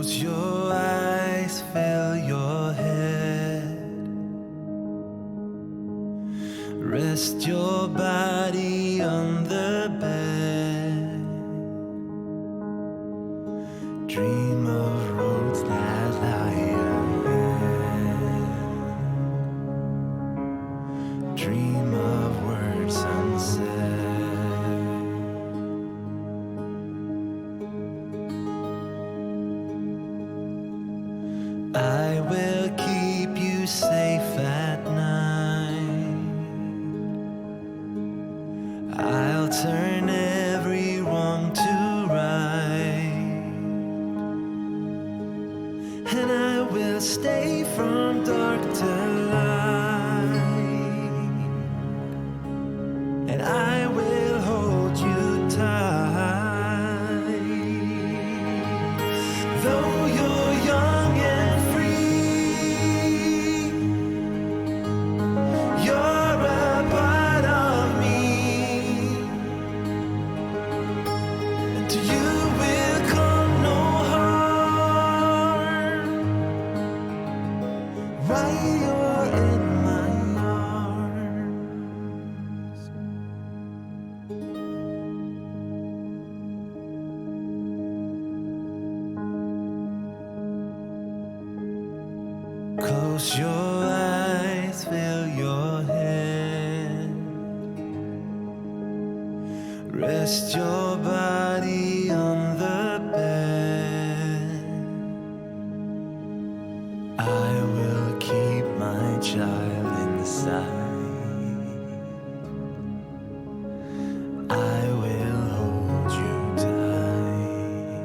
Close your eyes, fill your head. Rest your body on the bed. Dream of roads that lie ahead. Dream of words unsaid. I will keep you safe at night. I'll turn every wrong to right, and I will stay from dark to light, and I will hold you tight. Though you're young and free, you're a part of me, and to you will come no harm. While you're in my arms. Close your eyes, fill your head. Rest your body on the bed. I will keep my child inside. I will hold you tight.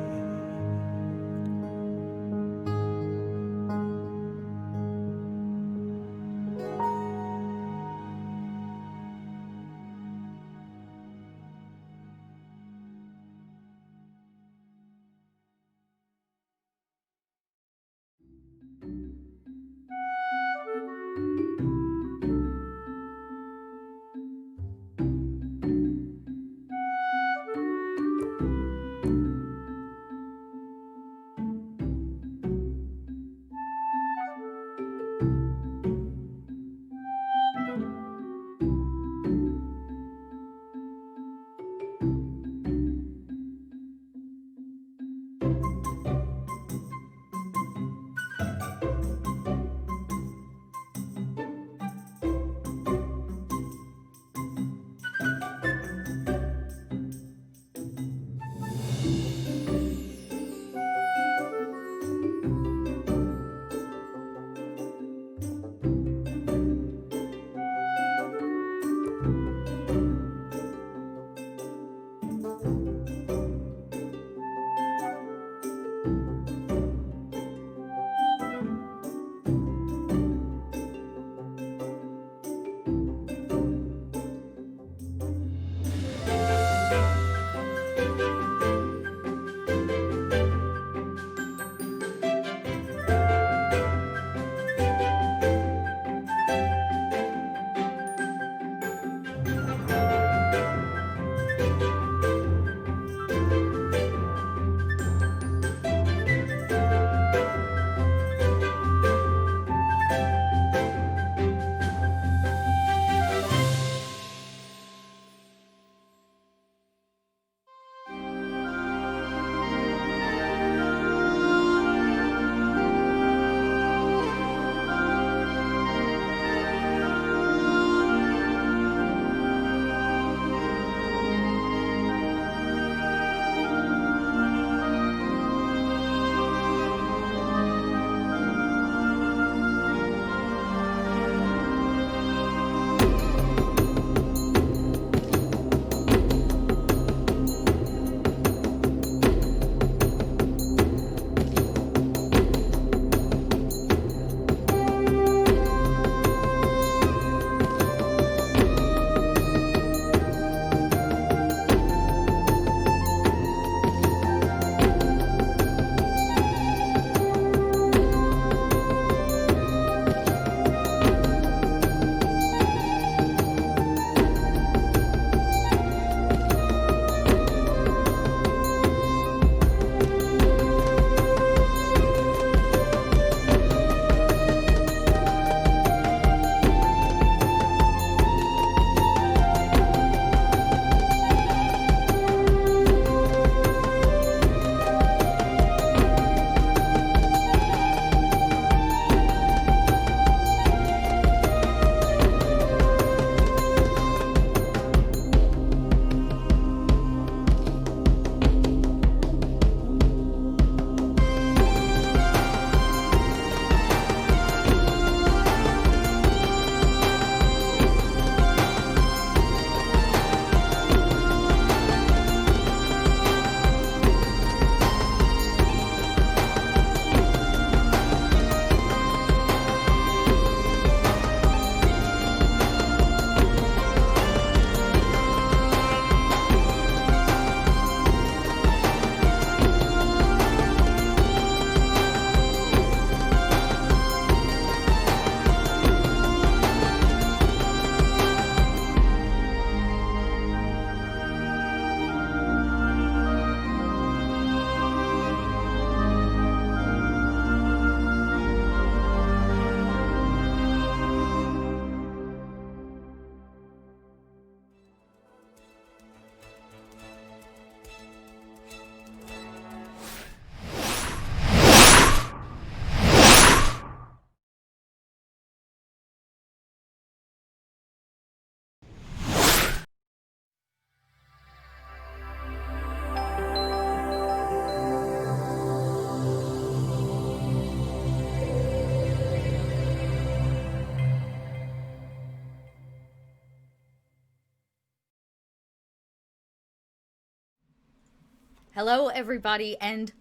Hello, everybody, and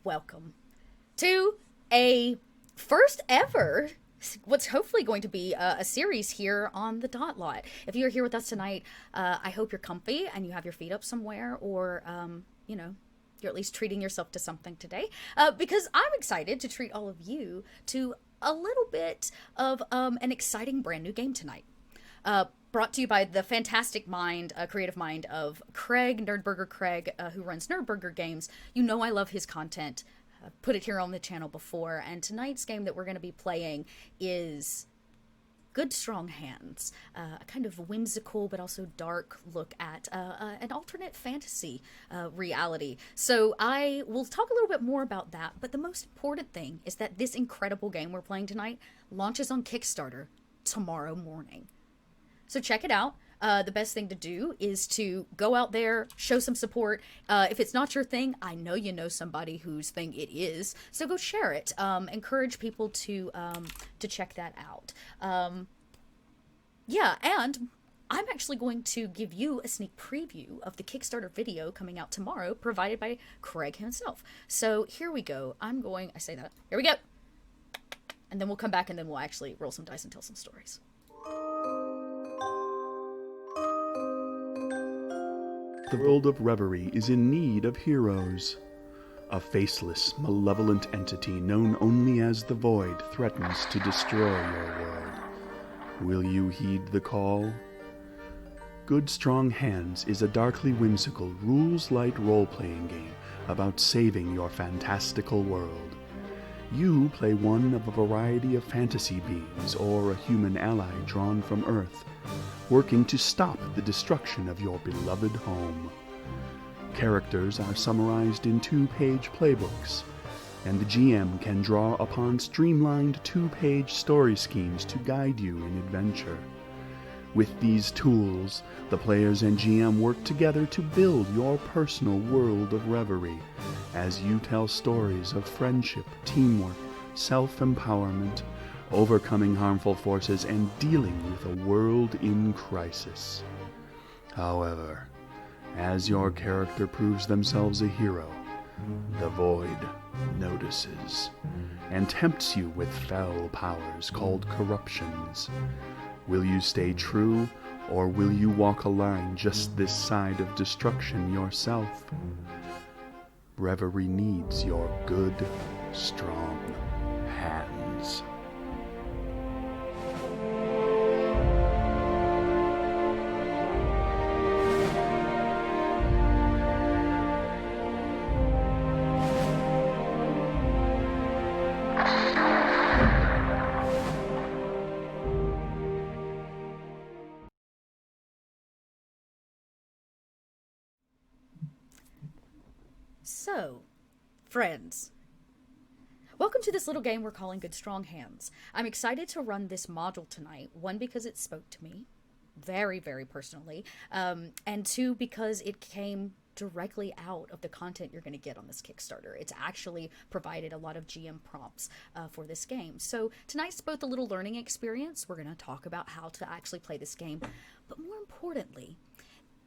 welcome to a first ever, what's hopefully going to be a series here on the Dot Lot. If you're here with us tonight, I hope you're comfy and you have your feet up somewhere, or, you're at least treating yourself to something today, because I'm excited to treat all of you to a little bit of an exciting brand new game tonight. Brought to you by the fantastic mind, creative mind of Craig, Nerdburger Craig, who runs Nerdburger Games. You know I love his content. Put it here on the channel before. And tonight's game that we're going to be playing is Good Strong Hands, a kind of whimsical but also dark look at an alternate fantasy reality. So I will talk a little bit more about that. But the most important thing is that this incredible game we're playing tonight launches on Kickstarter tomorrow morning. So check it out. The best thing to do is to go out there, show some support. If it's not your thing, I know you know somebody whose thing it is. So go share it. Encourage people to check that out. Yeah, and I'm actually going to give you a sneak preview of the Kickstarter video coming out tomorrow, provided by Craig himself. So here we go. Here we go. And then we'll come back and then we'll actually roll some dice and tell some stories. The world of reverie is in need of heroes. A faceless, malevolent entity known only as the Void threatens to destroy your world. Will you heed the call? Good Strong Hands is a darkly whimsical, rules-light role-playing game about saving your fantastical world. You play one of a variety of fantasy beings or a human ally drawn from Earth, working to stop the destruction of your beloved home. Characters are summarized in 2-page playbooks, and the GM can draw upon streamlined 2-page story schemes to guide you in adventure. With these tools, the players and GM work together to build your personal world of reverie as you tell stories of friendship, teamwork, self-empowerment, overcoming harmful forces, and dealing with a world in crisis. However, as your character proves themselves a hero, the Void notices and tempts you with fell powers called corruptions. Will you stay true, or will you walk a line just this side of destruction yourself? Reverie needs your good, strong hands. So, friends, welcome to this little game we're calling Good Strong Hands. I'm excited to run this module tonight, one, because it spoke to me very, very personally, and two, because it came directly out of the content you're going to get on this Kickstarter. It's actually provided a lot of GM prompts for this game. So tonight's both a little learning experience. We're going to talk about how to actually play this game, but more importantly,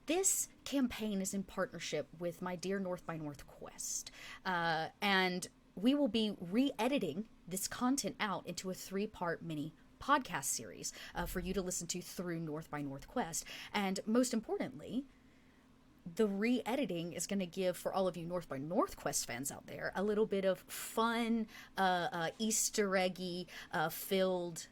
this campaign is in partnership with my dear North by Northwest, and we will be re-editing this content out into a 3-part mini podcast series for you to listen to through North by Northwest. And most importantly, the re-editing is going to give, for all of you North by Northwest fans out there, a little bit of fun, Easter eggy filled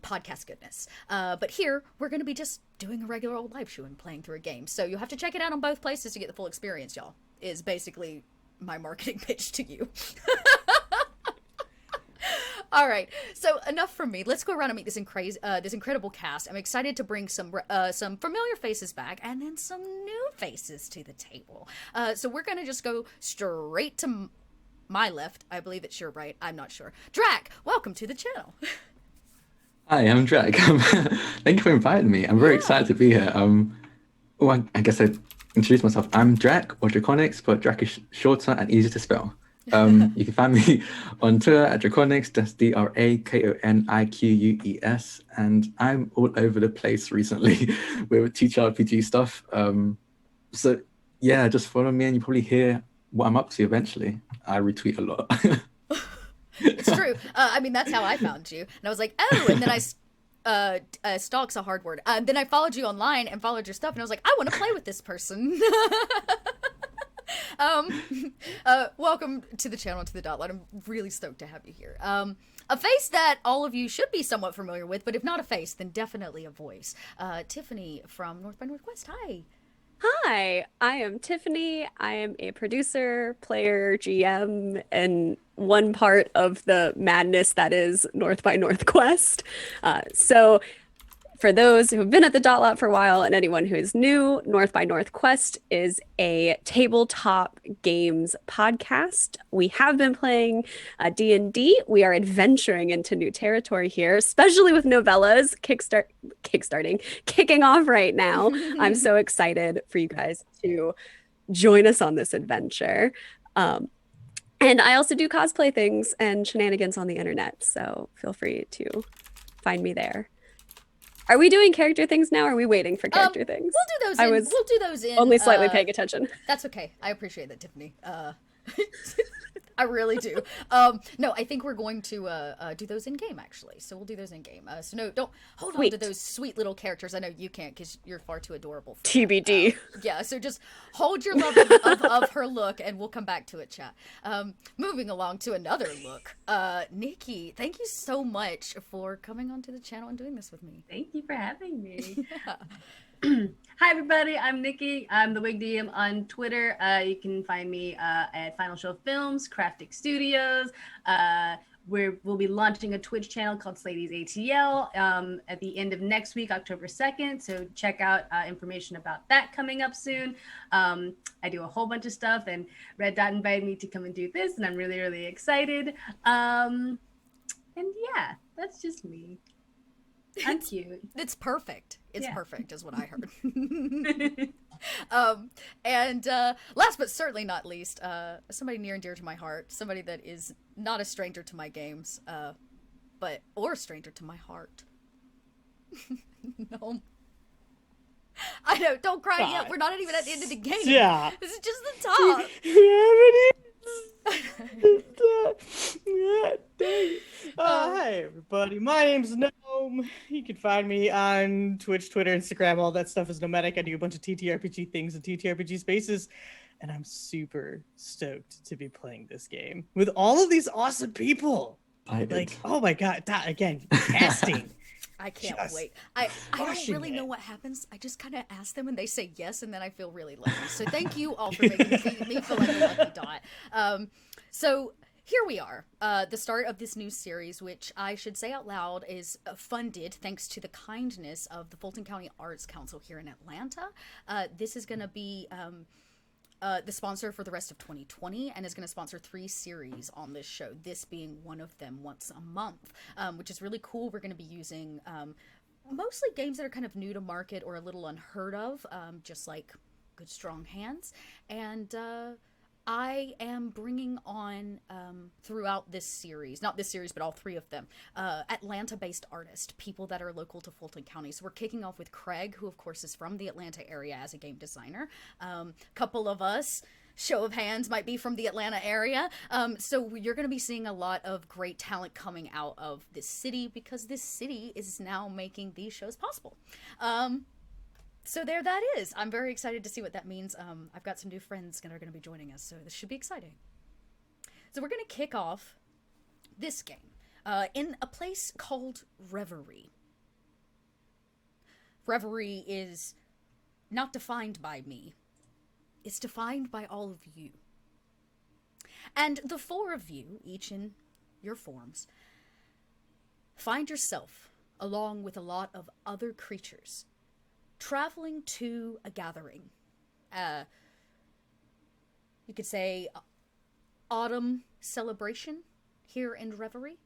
podcast goodness. But here, we're going to be just doing a regular old live show and playing through a game. So you'll have to check it out on both places to get the full experience, y'all, is basically my marketing pitch to you. All right, so enough from me. Let's go around and meet this incredible cast. I'm excited to bring some familiar faces back and then some new faces to the table. So we're going to just go straight to my left. I believe it's your right. I'm not sure. Drac, welcome to the channel. Hi, I'm Drac. Thank you for inviting me. I'm very excited to be here. I guess I introduce myself. I'm Drac, or Draconics, but Drac is shorter and easier to spell. You can find me on Twitter at Draconics, that's DRAKONIQUES, and I'm all over the place recently with TTRPG stuff. So Yeah, just follow me and you probably hear what I'm up to eventually. I retweet a lot. It's true. I mean, that's how I found you. And I was like, oh, and then stalk's a hard word. Then I followed you online and followed your stuff, and I was like, I want to play with this person. Welcome to the channel, to the Dotlight. I'm really stoked to have you here. A face that all of you should be somewhat familiar with, but if not a face, then definitely a voice. Tiffany from North by Northwest. Hi. Hi, I am Tiffany. I am a producer, player, GM, and one part of the madness that is North by Northwest. So for those who have been at the Dot Lot for a while and anyone who is new, North by Northwest is a tabletop games podcast. We have been playing D&D. We are adventuring into new territory here, especially with novellas kicking off right now. I'm so excited for you guys to join us on this adventure. And I also do cosplay things and shenanigans on the internet, so feel free to find me there. Are we doing character things now, or are we waiting for character things? We'll do those in. Only slightly paying attention. That's okay. I appreciate that, Tiffany. I really do. No, I think we're going to do those in game, actually. So we'll do those in game. So no, don't hold on to those sweet little characters. I know you can't because you're far too adorable. For TBD. Yeah, so just hold your love of her look, and we'll come back to it, chat. Moving along to another look. Nikki, thank you so much for coming onto the channel and doing this with me. Thank you for having me. Yeah. Hi, everybody. I'm Nikki. I'm the Wig DM on Twitter. You can find me at Final Show Films, Craftic Studios. We'll be launching a Twitch channel called Slady's ATL at the end of next week, October 2nd. So check out information about that coming up soon. I do a whole bunch of stuff, and Red Dot invited me to come and do this, and I'm really, really excited. And yeah, that's just me. I'm cute. It's perfect. It's perfect is what I heard. Last but certainly not least, somebody near and dear to my heart, somebody that is not a stranger to my games, or a stranger to my heart. No. I know, don't cry yet. We're not even at the end of the game. Yeah. This is just the top. Hi everybody, my name's Gnome. You can find me on Twitch, Twitter, Instagram, all that stuff is Nomadic. I do a bunch of TTRPG things in TTRPG spaces, and I'm super stoked to be playing this game with all of these awesome people. Like, oh my god, that again, casting. I can't wait. I don't really know what happens. I just kind of ask them and they say yes, and then I feel really lucky. So thank you all for making me feel like a lucky dot. So here we are, the start of this new series, which I should say out loud is funded thanks to the kindness of the Fulton County Arts Council here in Atlanta. This is going to be the sponsor for the rest of 2020 and is going to sponsor 3 series on this show, this being one of them once a month, which is really cool. We're going to be using mostly games that are kind of new to market or a little unheard of, just like Good Strong Hands. And I am bringing on, throughout this series, not this series, but all 3 of them, Atlanta-based artists, people that are local to Fulton County. So we're kicking off with Craig, who of course is from the Atlanta area as a game designer. Couple of us, show of hands, might be from the Atlanta area. So you're going to be seeing a lot of great talent coming out of this city because this city is now making these shows possible. So there that is. I'm very excited to see what that means. I've got some new friends that are going to be joining us, so this should be exciting. So we're going to kick off this game in a place called Reverie. Reverie is not defined by me. It's defined by all of you. And the 4 of you, each in your forms, find yourself, along with a lot of other creatures, traveling to a gathering. You could say autumn celebration here in Reverie.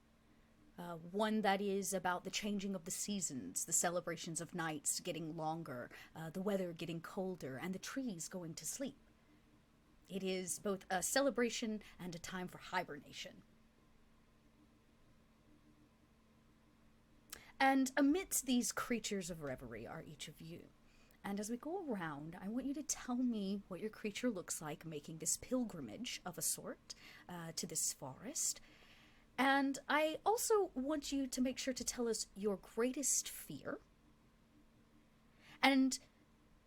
One that is about the changing of the seasons, the celebrations of nights getting longer, the weather getting colder, and the trees going to sleep. It is both a celebration and a time for hibernation. And amidst these creatures of reverie are each of you. And as we go around, I want you to tell me what your creature looks like making this pilgrimage of a sort to this forest. And I also want you to make sure to tell us your greatest fear and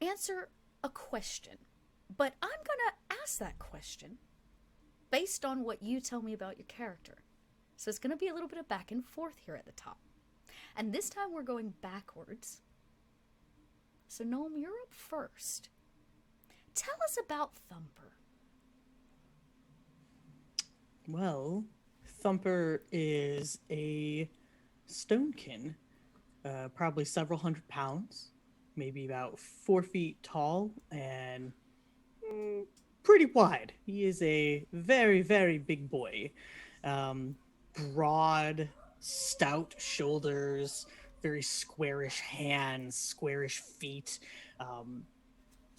answer a question. But I'm going to ask that question based on what you tell me about your character. So it's going to be a little bit of back and forth here at the top. And this time we're going backwards. So Gnome, you're up first. Tell us about Thumper. Well, Thumper is a stonekin, probably several hundred pounds, maybe about 4 feet tall, and pretty wide. He is a very, very big boy. Broad, stout shoulders, very squarish hands, squarish feet.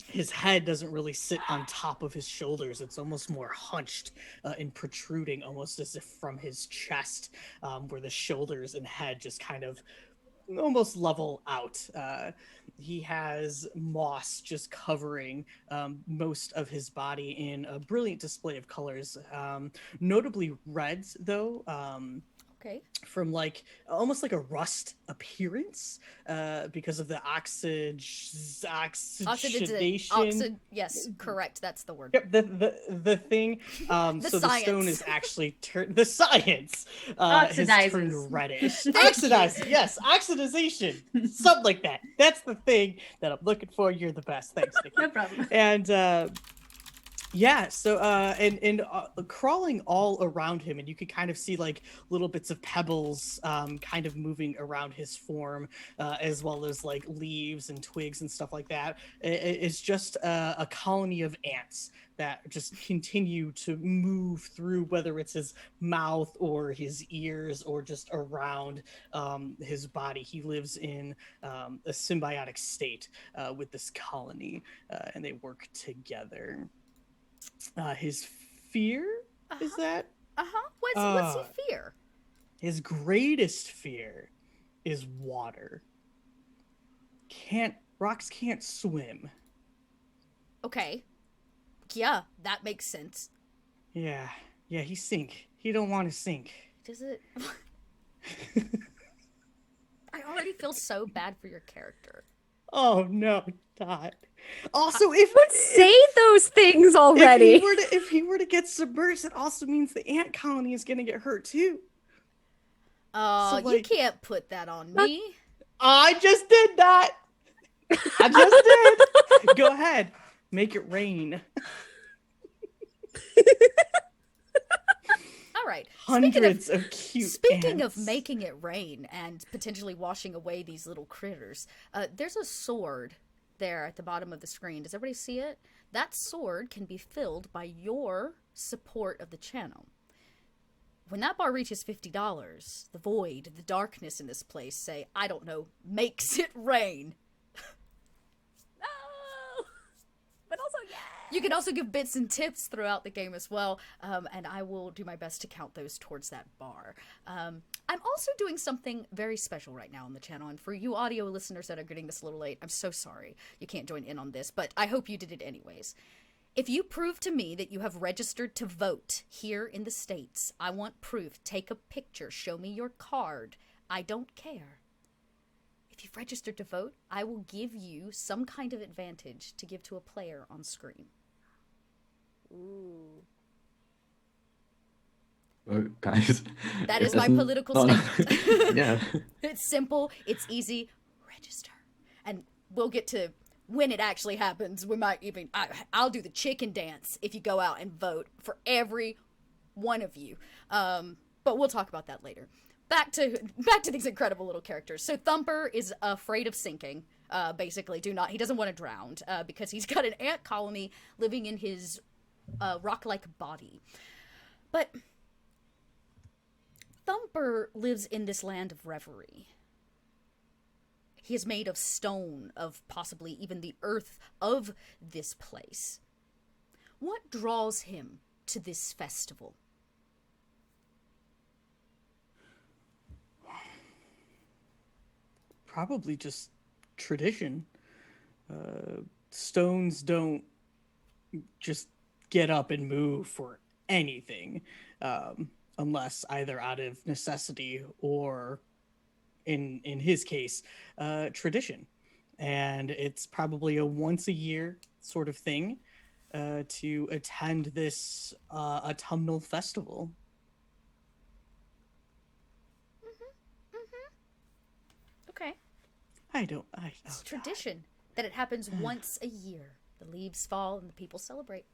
His head doesn't really sit on top of his shoulders. It's almost more hunched and protruding, almost as if from his chest, where the shoulders and head just kind of almost level out. He has moss just covering most of his body in a brilliant display of colors, notably reds, though. Okay. From like almost like a rust appearance because of the oxidation. Yes, correct. That's the word. Yep, the thing. The so science. the stone is actually the science has Oxidizes. turned reddish. Oxidized, yes, oxidization, something like that. That's the thing that I'm looking for. You're the best. Thanks, Nikki. No problem. And yeah, so and crawling all around him, and you could kind of see like little bits of pebbles kind of moving around his form, as well as like leaves and twigs and stuff like that. It's just a colony of ants that just continue to move through, whether it's his mouth or his ears or just around his body. He lives in a symbiotic state with this colony, and they work together. His fear is that What's he fear? his greatest fear is water. Rocks can't swim. Okay. Yeah, that makes sense. Yeah, he sink. He don't want to sink. Does it? I already feel so bad for your character. Oh no, Dot. Also, if Say those things already. if he were to get submerged, it also means the ant colony is gonna get hurt too. Oh, So, you like- can't put that on me. I just did that. I just did. Go ahead, make it rain. All right. Hundreds of cute Speaking ants. of making it rain and potentially washing away these little critters, there's a sword there at the bottom of the screen. Does everybody see it? That sword can be filled by your support of the channel. When that bar reaches $50, the void, the darkness in this place say, I don't know, makes it rain. No! But also, yeah. You can also give bits and tips throughout the game as well, and I will do my best to count those towards that bar. I'm also doing something very special right now on the channel, and for you audio listeners that are getting this a little late, I'm so sorry you can't join in on this, but I hope you did it anyways. If you prove to me that you have registered to vote here in the States, I want proof. Take a picture. Show me your card. I don't care. If you've registered to vote, I will give you some kind of advantage to give to a player on screen. Ooh. Vote, guys. That It is my doesn't- political oh, statement. Yeah. It's simple, it's easy. Register. And we'll get to when it actually happens. We might even, I'll do the chicken dance if you go out and vote for every one of you. But we'll talk about that later. Back to these incredible little characters. So Thumper is afraid of sinking. Basically, he doesn't want to drown because he's got an ant colony living in his rock-like body. But Thumper lives in this land of reverie. He is made of stone, of possibly even the earth of this place. What draws him to this festival? Probably just tradition. Stones don't just get up and move for anything, unless either out of necessity or, in his case, tradition. And it's probably a once a year sort of thing to attend this autumnal festival. Okay. I don't. It's Oh God. tradition that it happens once a year. The leaves fall and the people celebrate.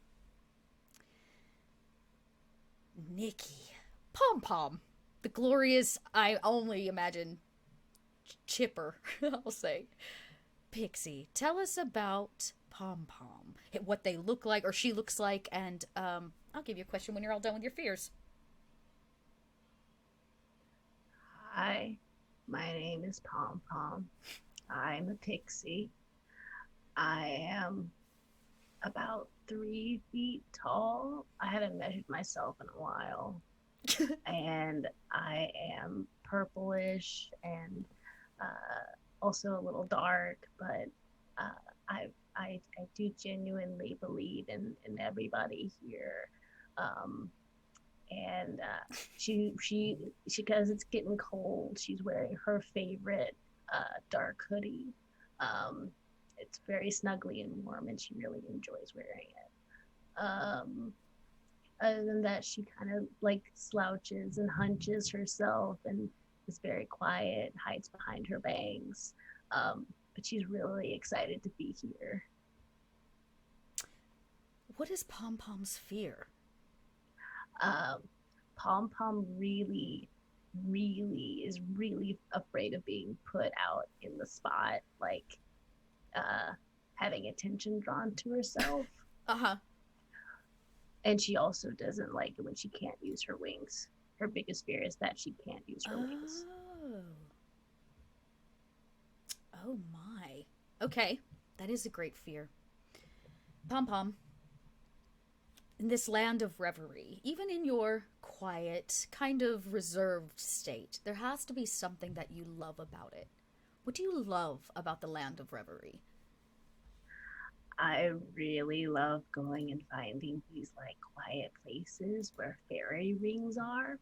Nikki. Pom Pom. The glorious, I only imagine, chipper, I'll say. Pixie, tell us about Pom Pom. What they look like, or she looks like, and I'll give you a question when you're all done with your fears. Hi, my name is Pom Pom. I'm a pixie. I am about 3 feet tall. I haven't measured myself in a while. And I am purplish and also a little dark, but uh, I do genuinely believe in everybody here. Um, and she because it's getting cold, she's wearing her favorite dark hoodie. Um, it's very snuggly and warm, and she really enjoys wearing it. Other than that, she kind of like slouches and hunches herself and is very quiet, hides behind her bangs. But she's really excited to be here. What is Pom Pom's fear? Um, Pom Pom really is really afraid of being put out in the spot, like having attention drawn to herself. Uh huh. And she also doesn't like it when she can't use her wings. Her biggest fear is that she can't use her wings. Oh. Oh my. Okay. That is a great fear. Pom Pom, in this land of reverie, even in your quiet, kind of reserved state, there has to be something that you love about it. What do you love about the land of reverie? I really love going and finding these like quiet places where fairy rings are.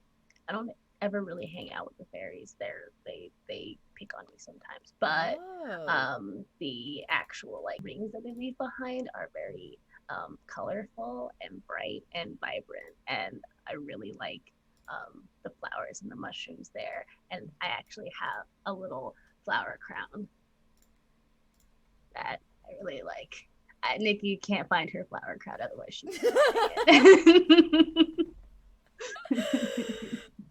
I don't ever really hang out with the fairies. They pick on me sometimes, but the actual like rings that they leave behind are very colorful and bright and vibrant, and I really like the flowers and the mushrooms there. And I actually have a little flower crown that I really like. Nikki can't find her flower crown, otherwise she would it.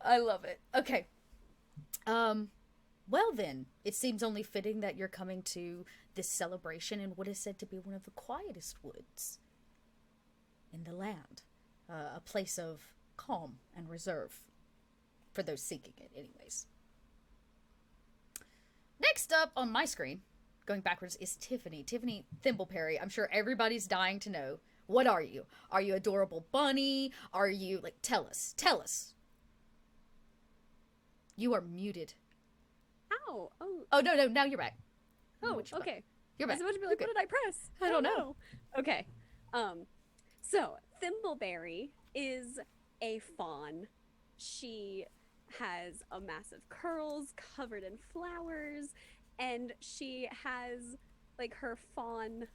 I love it. Okay. Well then, it seems only fitting that you're coming to this celebration in what is said to be one of the quietest woods in the land. A place of calm and reserve for those seeking it, anyways. Next up on my screen, going backwards, is Tiffany. Tiffany Thimbleberry. I'm sure everybody's dying to know. What are you? Are you adorable bunny? Are you, like, tell us. Tell us. You are muted. Ow. Oh. Oh, no, now you're back. Oh, okay. You're back. I was about to be like, You're what did I press? I don't know. Okay. So Thimbleberry is a fawn. She has a massive curls covered in flowers, and she has like her fawn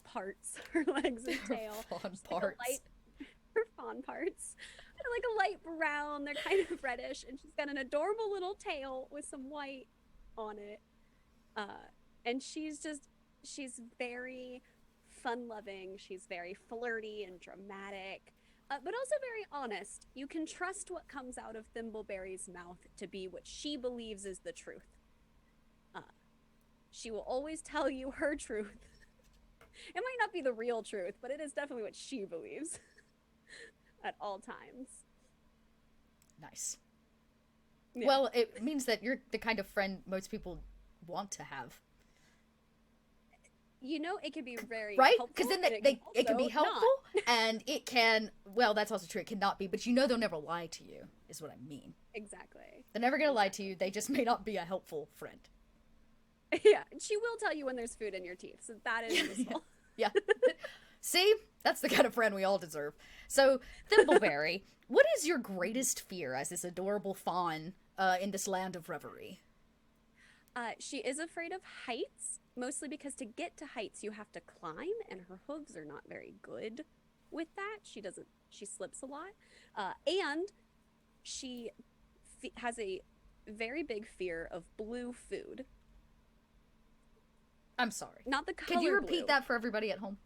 parts, her legs and tail. Fawn She's parts. Like her fawn parts. They're like a light brown. They're kind of reddish, and she's got an adorable little tail with some white on it. And she's very fun-loving. She's very flirty and dramatic, but also very honest. You can trust what comes out of Thimbleberry's mouth to be what she believes is the truth. She will always tell you her truth. It might not be the real truth, but it is definitely what she believes at all times. Nice. Yeah. Well, it means that you're the kind of friend most people want to have. You know, it can be very right? helpful. Because then it can be helpful, and it can, well, that's also true. It cannot be, but you know they'll never lie to you, is what I mean. Exactly. They're never going to lie to you. They just may not be a helpful friend. Yeah, she will tell you when there's food in your teeth, so that is useful. Yeah. See? That's the kind of friend we all deserve. So, Thimbleberry, what is your greatest fear as this adorable fawn in this land of reverie? She is afraid of heights, mostly because to get to heights you have to climb, and her hooves are not very good with that. She slips a lot. And she has a very big fear of blue food. I'm sorry. Not the color Can you repeat blue. that for everybody at home?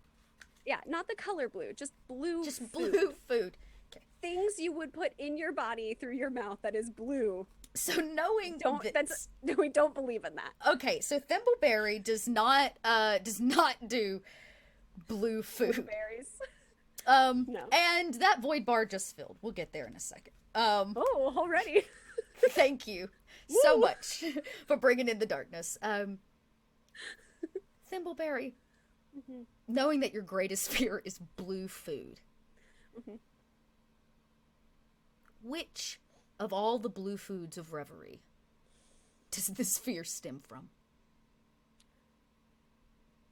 Yeah, not the color blue, just blue Just food. blue food. Okay. Things you would put in your body through your mouth that is blue. So knowing We don't believe in that. okay, so Thimbleberry does not do blue food. Blueberries. No. And that void bar just filled. We'll get there in a second. Oh, already. Thank you so much for bringing in the darkness. Thimbleberry, knowing that your greatest fear is blue food, which of all the blue foods of reverie does this fear stem from?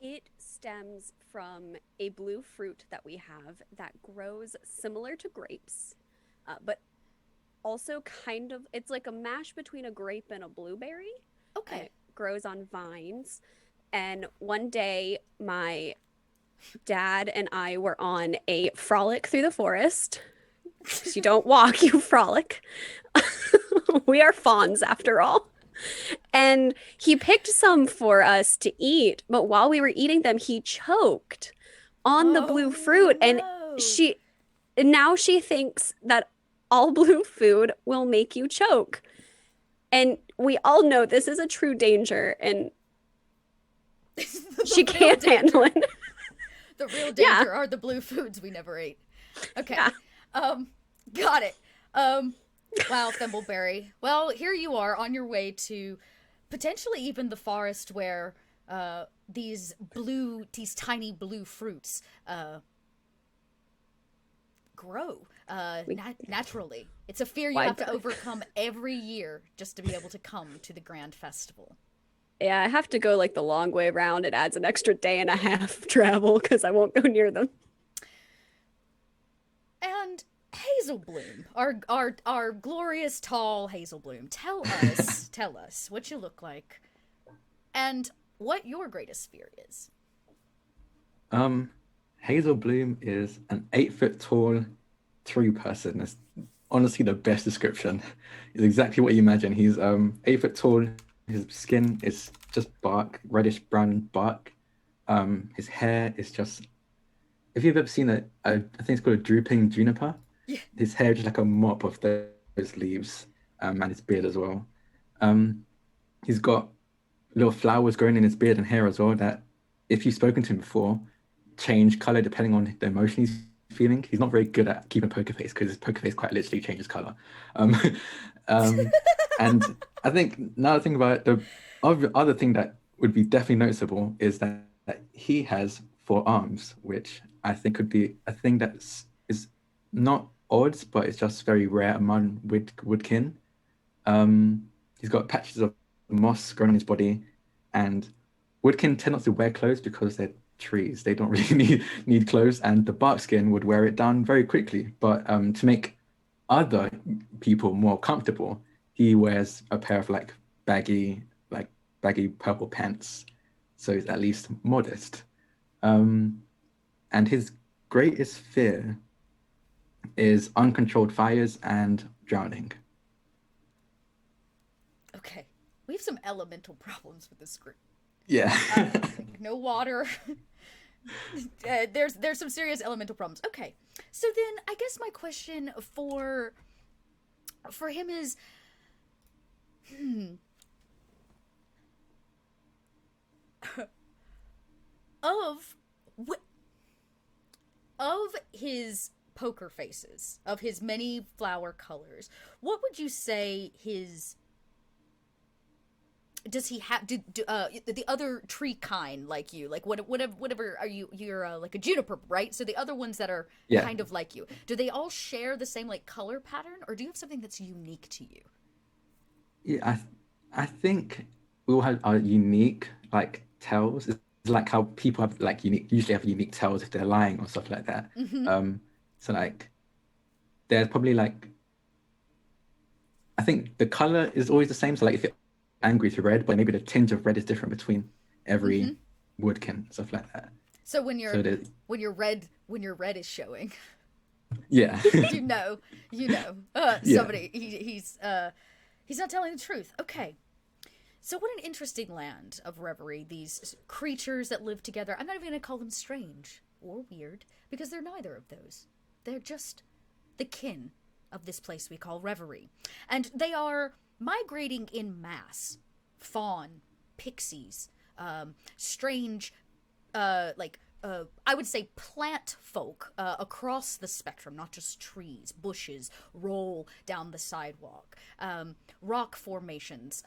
It stems from a blue fruit that we have that grows similar to grapes, but also it's like a mash between a grape and a blueberry. Okay. And it grows on vines. And one day, my dad and I were on a frolic through the forest. You don't walk, you frolic. We are fawns, after all. And he picked some for us to eat, but while we were eating them, he choked on the blue fruit. And now she thinks that all blue food will make you choke. And we all know this is a true danger, and she can't handle it. The real danger are the blue foods we never ate. Okay. Yeah. Got it. Wow, Thimbleberry. Well, here you are on your way to potentially even the forest where these tiny blue fruits grow naturally. It's a fear you have to overcome every year just to be able to come to the grand festival. Yeah, I have to go like the long way around. It adds an extra day and a half of travel because I won't go near them. And Hazelbloom, our glorious tall Hazelbloom, tell us what you look like and what your greatest fear is. Hazel Bloom is an 8-foot tall tree person. That's honestly the best description. It's exactly what you imagine. He's 8 foot tall. His skin is just bark, reddish brown bark. His hair is just, if you've ever seen I think it's called a drooping juniper. Yeah. His hair is just like a mop of those leaves, and his beard as well. He's got little flowers growing in his beard and hair as well that, if you've spoken to him before, change color depending on the emotion he's feeling. He's not very good at keeping a poker face because his poker face quite literally changes color. And I think another thing about the other thing that would be definitely noticeable is that he has 4 arms, which I think could be a thing that is not odd, but it's just very rare among woodkin. He's got patches of moss growing in his body, and woodkin tend not to wear clothes because they're trees. They don't really need clothes, and the bark skin would wear it down very quickly. But to make other people more comfortable, he wears a pair of baggy purple pants, so he's at least modest. And his greatest fear is uncontrolled fires and drowning. Okay, we have some elemental problems with this group. Yeah. No water. There's some serious elemental problems. Okay, so then I guess my question for him is, of his poker faces, of his many flower colors, what would you say his, does he have, the other tree kind like you, like whatever are you're like a juniper, right? So the other ones that are kind of like you, do they all share the same like color pattern, or do you have something that's unique to you? Yeah, I think we all have our unique like tells. It's like how people have like usually have unique tells if they're lying or stuff like that. So like there's probably like I think the color is always the same. So like if you're angry, it's red, but maybe the tinge of red is different between every woodkin, stuff like that. So when So your red is showing, yeah. you know, Yeah. somebody he's not telling the truth. Okay. So what an interesting land of reverie, these creatures that live together. I'm not even going to call them strange or weird, because they're neither of those. They're just the kin of this place we call reverie. And they are migrating in mass. Fawn, pixies, strange, I would say plant folk across the spectrum, not just trees, bushes roll down the sidewalk, rock formations,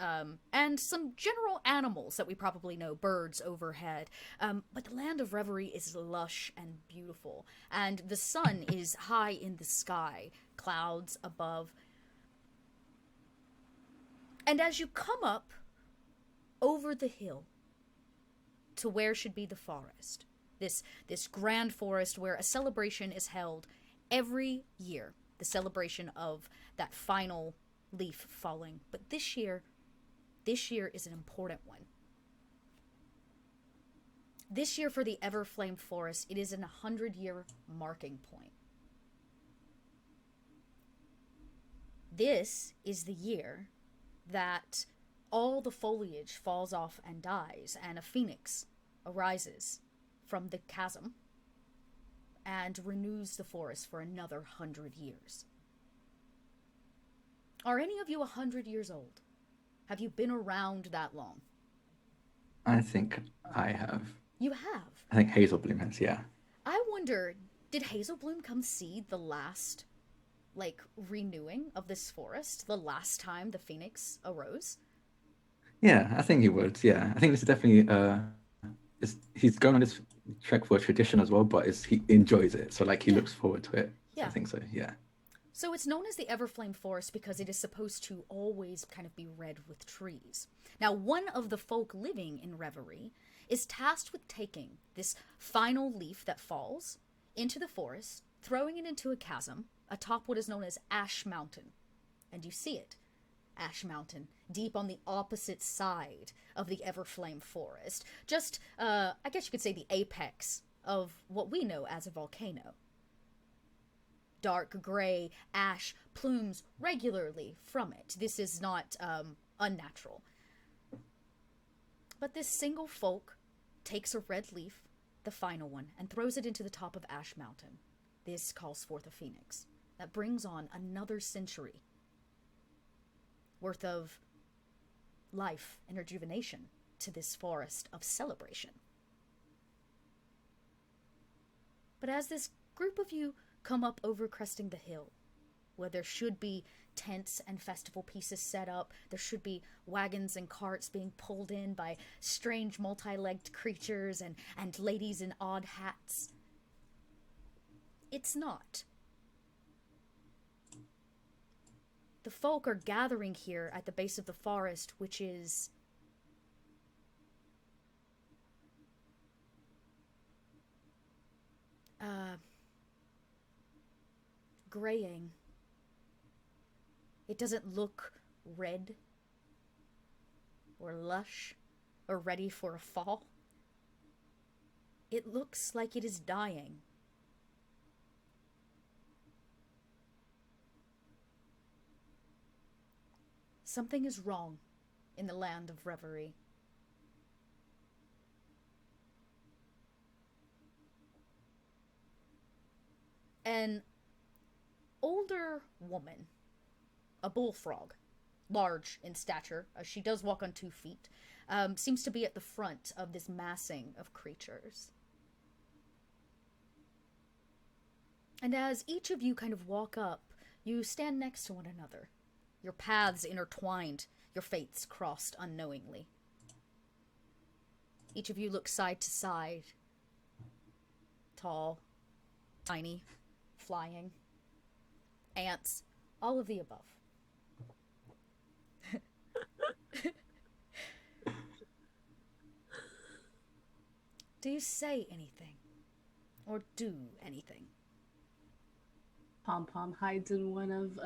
and some general animals that we probably know, birds overhead. But the land of reverie is lush and beautiful, and the sun is high in the sky, clouds above. And as you come up over the hill to where should be the forest, this grand forest where a celebration is held every year, the celebration of that final leaf falling. But this year is an important one. This year for the Everflame Forest, it is an 100-year marking point. This is the year that all the foliage falls off and dies, and a phoenix arises from the chasm and renews the forest for another 100 years. Are any of you 100 years old? Have you been around that long? I think I have. You have? I think Hazel Bloom has, yeah. I wonder, did Hazel Bloom come see the last, renewing of this forest? The last time the phoenix arose? Yeah, I think he would. Yeah, I think this is definitely he's going on this trek for a tradition as well, but he enjoys it, so like he looks forward to it. Yeah. I think so. Yeah. So it's known as the Everflame Forest because it is supposed to always kind of be red with trees. Now, one of the folk living in Reverie is tasked with taking this final leaf that falls into the forest, throwing it into a chasm atop what is known as Ash Mountain. And you see it. Ash Mountain, deep on the opposite side of the Everflame Forest. Just, I guess you could say the apex of what we know as a volcano. Dark gray ash plumes regularly from it. This is not unnatural. But this single folk takes a red leaf, the final one, and throws it into the top of Ash Mountain. This calls forth a phoenix that brings on another century worth of life and rejuvenation to this forest of celebration. But as this group of you come up over cresting the hill, where there should be tents and festival pieces set up, there should be wagons and carts being pulled in by strange multi-legged creatures and ladies in odd hats, it's not. The folk are gathering here at the base of the forest, which is graying. It doesn't look red or lush or ready for a fall. It looks like it is dying. Something is wrong in the land of Reverie. An older woman, a bullfrog, large in stature, she does walk on 2 feet, seems to be at the front of this massing of creatures. And as each of you kind of walk up, you stand next to one another. Your paths intertwined, your fates crossed unknowingly. Each of you look side to side. Tall, tiny, flying, ants, all of the above. Do you say anything? Or do anything? Pom Pom hides in one of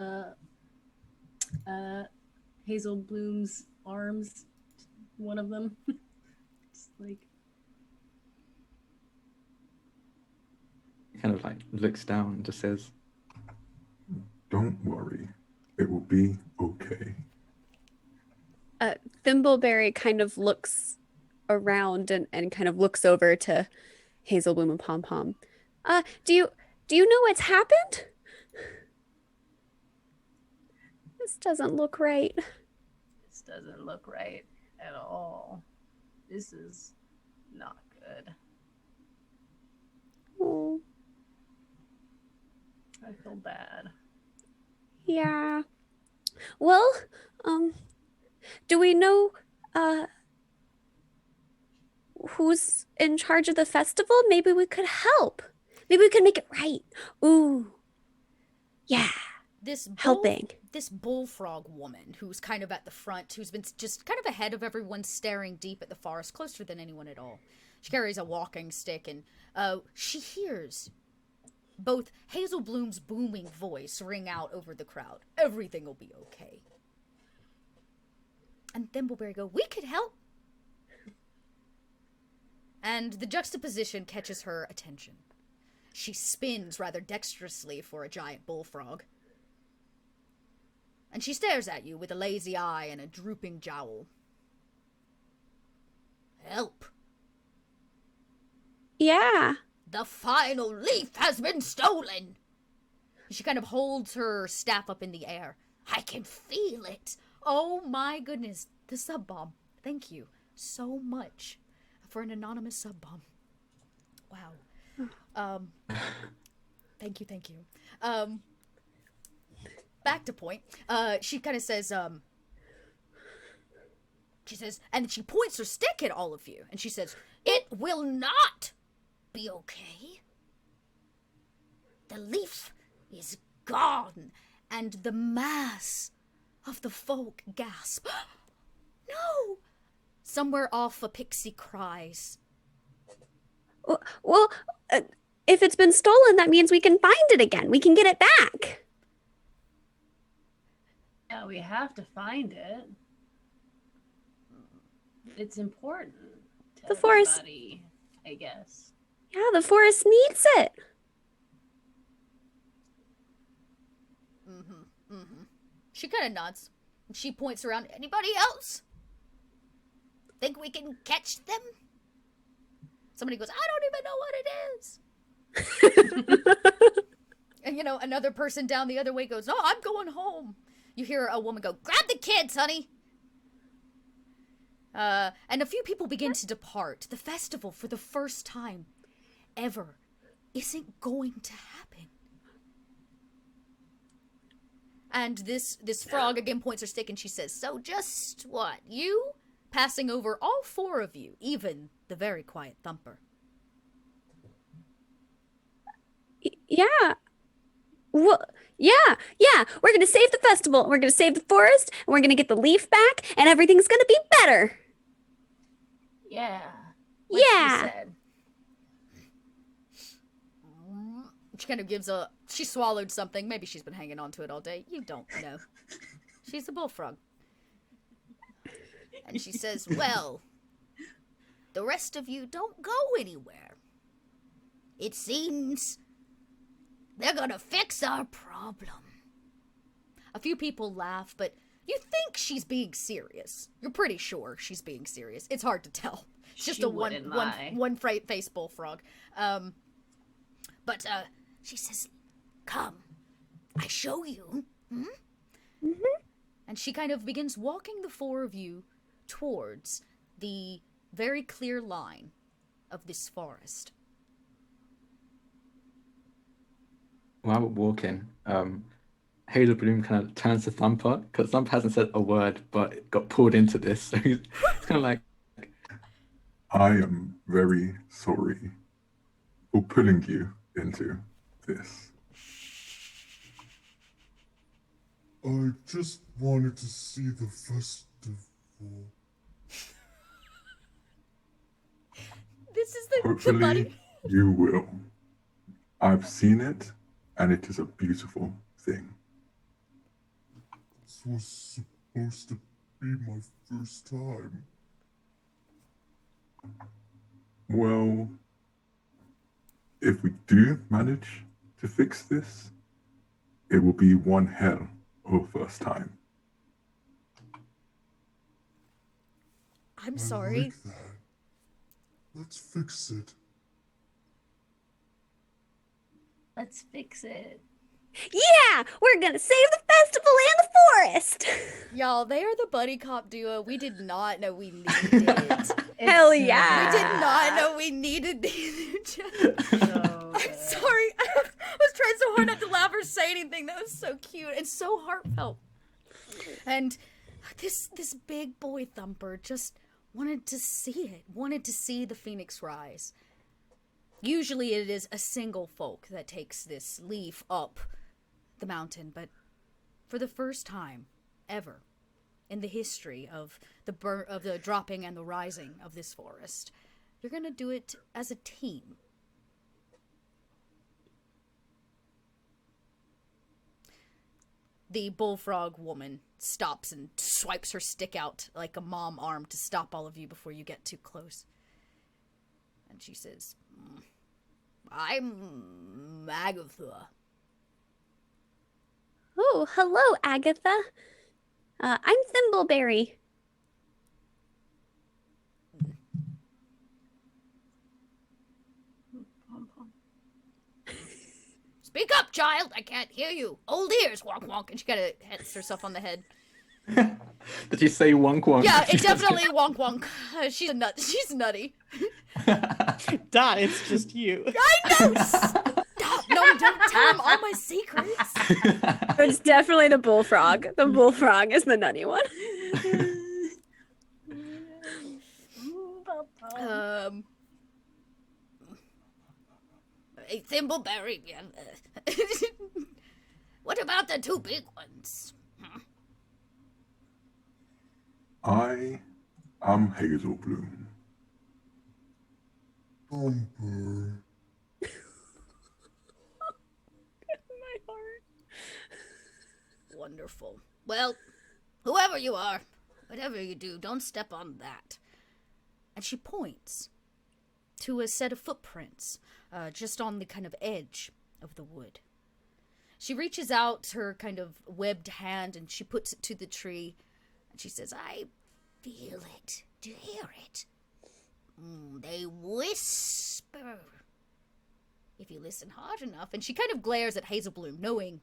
Hazel Bloom's arms. One of them. Just like He kind of like looks down and just says, Don't worry. It will be okay. Thimbleberry kind of looks around and kind of looks over to Hazelbloom and Pom Pom. Do you know what's happened? This doesn't look right. this doesn't look right at all. This is not good. Oh, I feel bad. yeah. Well, do we know who's in charge of the festival? Maybe we could help. Maybe we could make it right. Ooh. Yeah. Helping. This bullfrog woman who's kind of at the front, who's been just kind of ahead of everyone, staring deep at the forest, closer than anyone at all. She carries a walking stick, and she hears both Hazel Bloom's booming voice ring out over the crowd. Everything will be okay. And Thimbleberry go, we could help. And the juxtaposition catches her attention. She spins rather dexterously for a giant bullfrog. And she stares at you with a lazy eye and a drooping jowl. Help. Yeah. The final leaf has been stolen. She kind of holds her staff up in the air. I can feel it. Oh my goodness. The sub bomb. Thank you so much for an anonymous sub bomb. Wow. Thank you. Back to point. She kind of says, she says, and she points her stick at all of you, and she says, it will not be okay. The leaf is gone, and the mass of the folk gasp. No! Somewhere off a pixie cries. Well, if it's been stolen, that means we can find it again. We can get it back. Yeah, we have to find it. It's important to The forest- everybody, I guess. Yeah, the forest needs it. She kind of nods. She points around. Anybody else? Think we can catch them? Somebody goes, I don't even know what it is. And, another person down the other way goes, oh, I'm going home. You hear a woman go, grab the kids, honey. And a few people begin to depart. The festival, for the first time ever, isn't going to happen. And this frog again points her stick and she says, so just what? You? Passing over all four of you, even the very quiet Thumper. Yeah. Well, yeah. We're going to save the festival. We're going to save the forest. And we're going to get the leaf back. And everything's going to be better. Yeah. Yeah. She said. She kind of she swallowed something. Maybe she's been hanging on to it all day. You don't know. She's a bullfrog. And she says, well, the rest of you don't go anywhere. It seems they're gonna fix our problem. A few people laugh, but you think she's being serious. You're pretty sure she's being serious. It's hard to tell. It's just She a wouldn't lie. one face bullfrog. But she says, come, I show you. And she kind of begins walking the four of you towards the very clear line of this forest. while we're walking, Hazel Bloom kind of turns to Thumper, because Thumper hasn't said a word, but got pulled into this. So he's kind of like, I am very sorry for pulling you into this. I just wanted to see the festival. This is the Hopefully, body. you will. I've seen it, and it is a beautiful thing. This was supposed to be my first time. Well, if we do manage to fix this, it will be one hell of a first time. I'm I sorry. like that. Let's fix it. Let's fix it. Yeah, we're gonna save the festival and the forest. Y'all, they are the buddy cop duo we did not know we needed. Hell so yeah. We did not know we needed these. I'm sorry. I was trying so hard not to laugh or say anything. That was so cute and so heartfelt. And this big boy thumper just wanted to see it. Wanted to see the phoenix rise. Usually it is a single folk that takes this leaf up the mountain, but for the first time ever in the history of the dropping and the rising of this forest, you're gonna do it as a team. The bullfrog woman stops and swipes her stick out like a mom arm to stop all of you before you get too close. And she says, I'm Agatha. Oh, hello, Agatha. I'm Thimbleberry. Speak up, child! I can't hear you. Old ears, wonk wonk. And she kind of hits herself on the head. Did you say wonk wonk? Yeah, it definitely wonk wonk. She's a nut. She's nutty. Dot, it's just you. I know. Stop! No, don't tell him all my secrets. It's definitely the bullfrog. The bullfrog is the nutty one. A thimbleberry. What about the two big ones? I am Hazelbloom. Thumper. My heart. Wonderful. Well, whoever you are, whatever you do, don't step on that. And she points to a set of footprints just on the kind of edge of the wood. She reaches out her kind of webbed hand and she puts it to the tree. And she says, I feel it. Do you hear it? They whisper. If you listen hard enough. And she kind of glares at Hazelbloom, knowing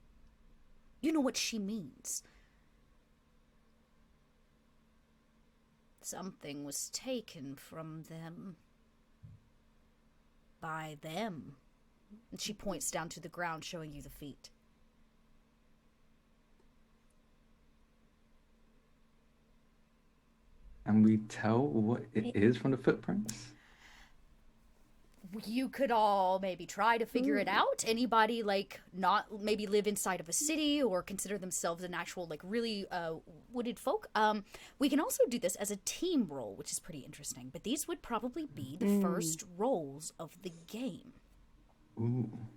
you know what she means. Something was taken from them. By them. And she points down to the ground, showing you the feet. And we tell what it is from the footprints? You could all maybe try to figure it out. Anybody, like, not maybe live inside of a city or consider themselves an actual, like, really wooded folk. We can also do this as a team roll, which is pretty interesting. But these would probably be the first rolls of the game. Ooh.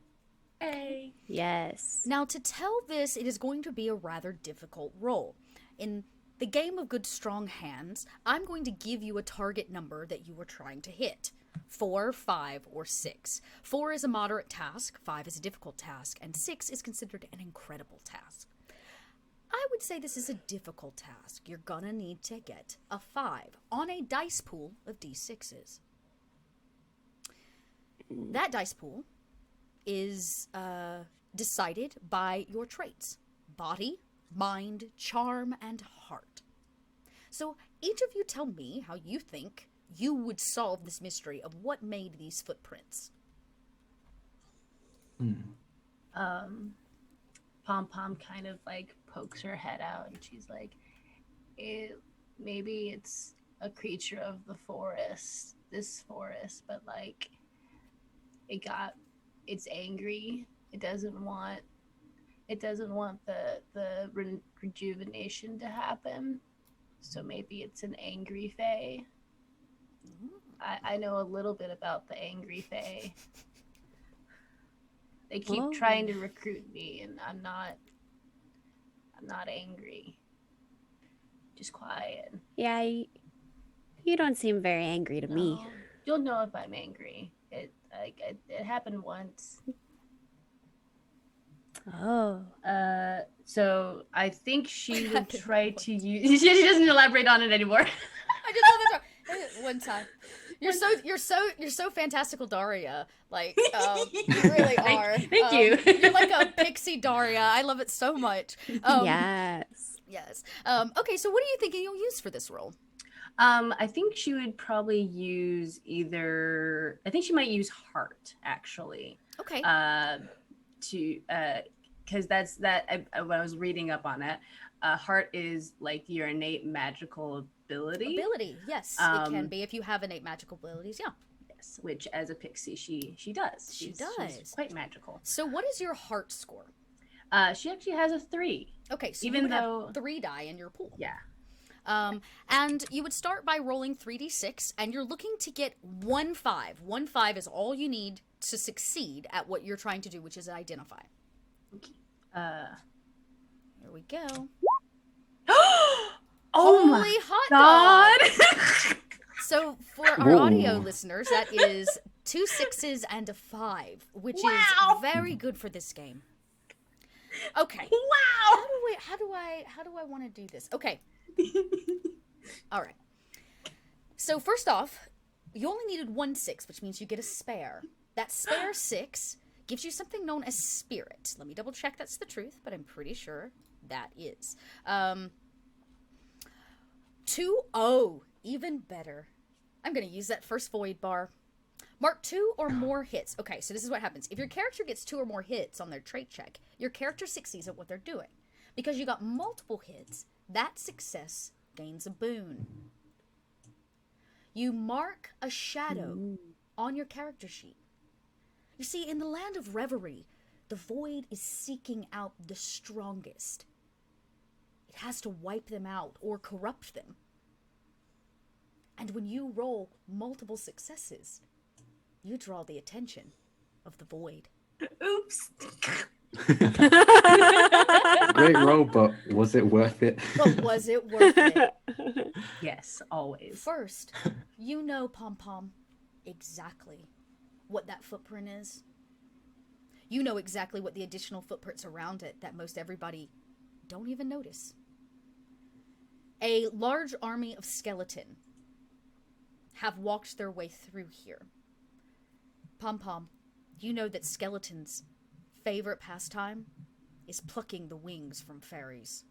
Hey. Yes. Now, to tell this, it is going to be a rather difficult roll. In the game of good strong hands, I'm going to give you a target number that you are trying to hit. 4, 5, or 6. 4 is a moderate task, 5 is a difficult task, and 6 is considered an incredible task. I would say this is a difficult task. You're gonna need to get a 5 on a dice pool of d6s. That dice pool is decided by your traits. Body, mind, charm, and heart. So each of you tell me how you think you would solve this mystery of what made these footprints. Pom Pom kind of like pokes her head out and she's like, maybe it's a creature of the forest, this forest, but like it's angry. It doesn't want the rejuvenation to happen. So maybe it's an angry fae. I know a little bit about the angry fae. They keep Oh. trying to recruit me, and I'm not angry. Just quiet. Yeah, you don't seem very angry to me. No, you'll know if I'm angry. It happened once. Oh. So I think she would try to use. She doesn't elaborate on it anymore. I just love that song. One time. You're so fantastical, Daria. Like, you really are. Thank you. You're like a pixie Daria. I love it so much. Yes. Yes. Okay, so what are you thinking you'll use for this role? I think she would probably use either. I think she might use heart actually. Okay. Because that's that. When I was reading up on it, heart is like your innate magical ability. Yes, it can be if you have innate magical abilities. Yeah. Yes, which as a pixie she does. She's quite magical. So what is your heart score? She actually has a 3. Okay, so even you would though have 3 die in your pool. Yeah. And you would start by rolling 3d6, and you're looking to get 1 5. 1 5 is all you need to succeed at what you're trying to do, which is identify. Here we go. Oh Holy my hot God! dog! So for our audio listeners, that is 2 6s and a 5, which is very good for this game. Okay. Wow. How do I want to do this? Okay. All right. So first off, you only needed 1 6, which means you get a spare. That spare 6 gives you something known as spirit. Let me double check that's the truth, but I'm pretty sure that is. 2 0, even better. I'm going to use that first void bar. Mark 2 or more hits. Okay, so this is what happens. If your character gets 2 or more hits on their trait check, your character succeeds at what they're doing. Because you got multiple hits, that success gains a boon. You mark a shadow on your character sheet. You see, in the land of reverie, the void is seeking out the strongest. It has to wipe them out or corrupt them. And when you roll multiple successes, you draw the attention of the void. Oops. Great roll, but was it worth it? But was it worth it? Yes, always. First, you know, Pom Pom, exactly what that footprint is. You know exactly what the additional footprints around it that most everybody don't even notice. A large army of skeleton have walked their way through here. Pom Pom, you know that skeletons' favorite pastime is plucking the wings from fairies.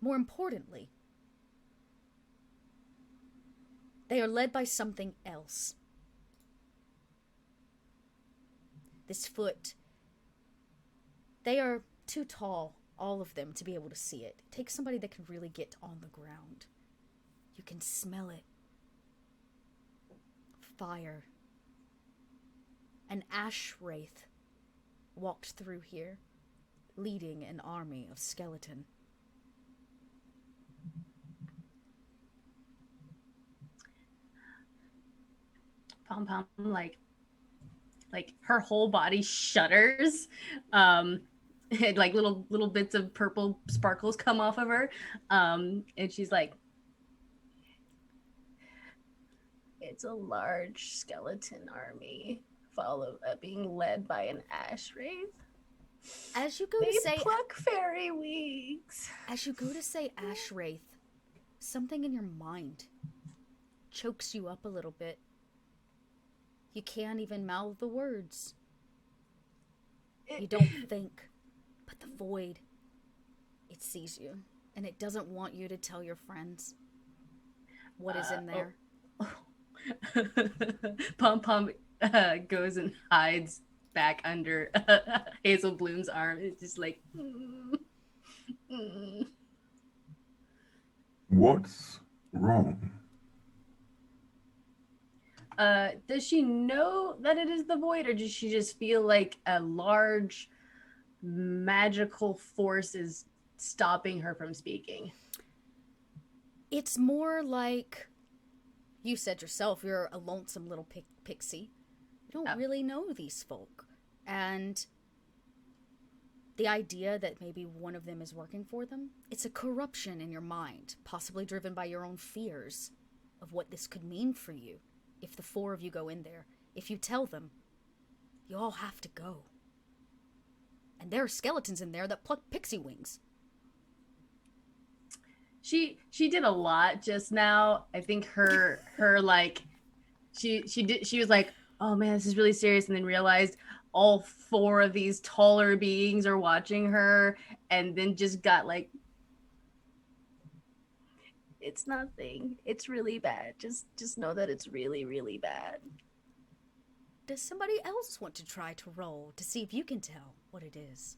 More importantly, they are led by something else. This foot, they are too tall, all of them, to be able to see it. It takes somebody that can really get on the ground. You can smell it. Fire. An ash wraith walked through here, leading an army of skeleton. Pom Pom, like her whole body shudders. And like little bits of purple sparkles come off of her. And she's like, it's a large skeleton army being led by an ash wraith. As you go They to say pluck fairy wings. As you go to say ash wraith, something in your mind chokes you up a little bit. You can't even mouth the words. You don't think, but the void, it sees you, and it doesn't want you to tell your friends what is in there. Pom Pom goes and hides back under Hazel Bloom's arm. It's just like, What's wrong? Does she know that it is the void, or does she just feel like a large magical force is stopping her from speaking? It's more like you said yourself, you're a lonesome little pixie. You don't really know these folk. And the idea that maybe one of them is working for them, it's a corruption in your mind, possibly driven by your own fears of what this could mean for you if the four of you go in there. If you tell them, you all have to go. And there are skeletons in there that pluck pixie wings. She did a lot just now. I think her like she was like, oh man, this is really serious, and then realized all four of these taller beings are watching her, and then just got like, it's nothing. It's really bad. Just know that it's really, really bad. Does somebody else want to try to roll to see if you can tell what it is?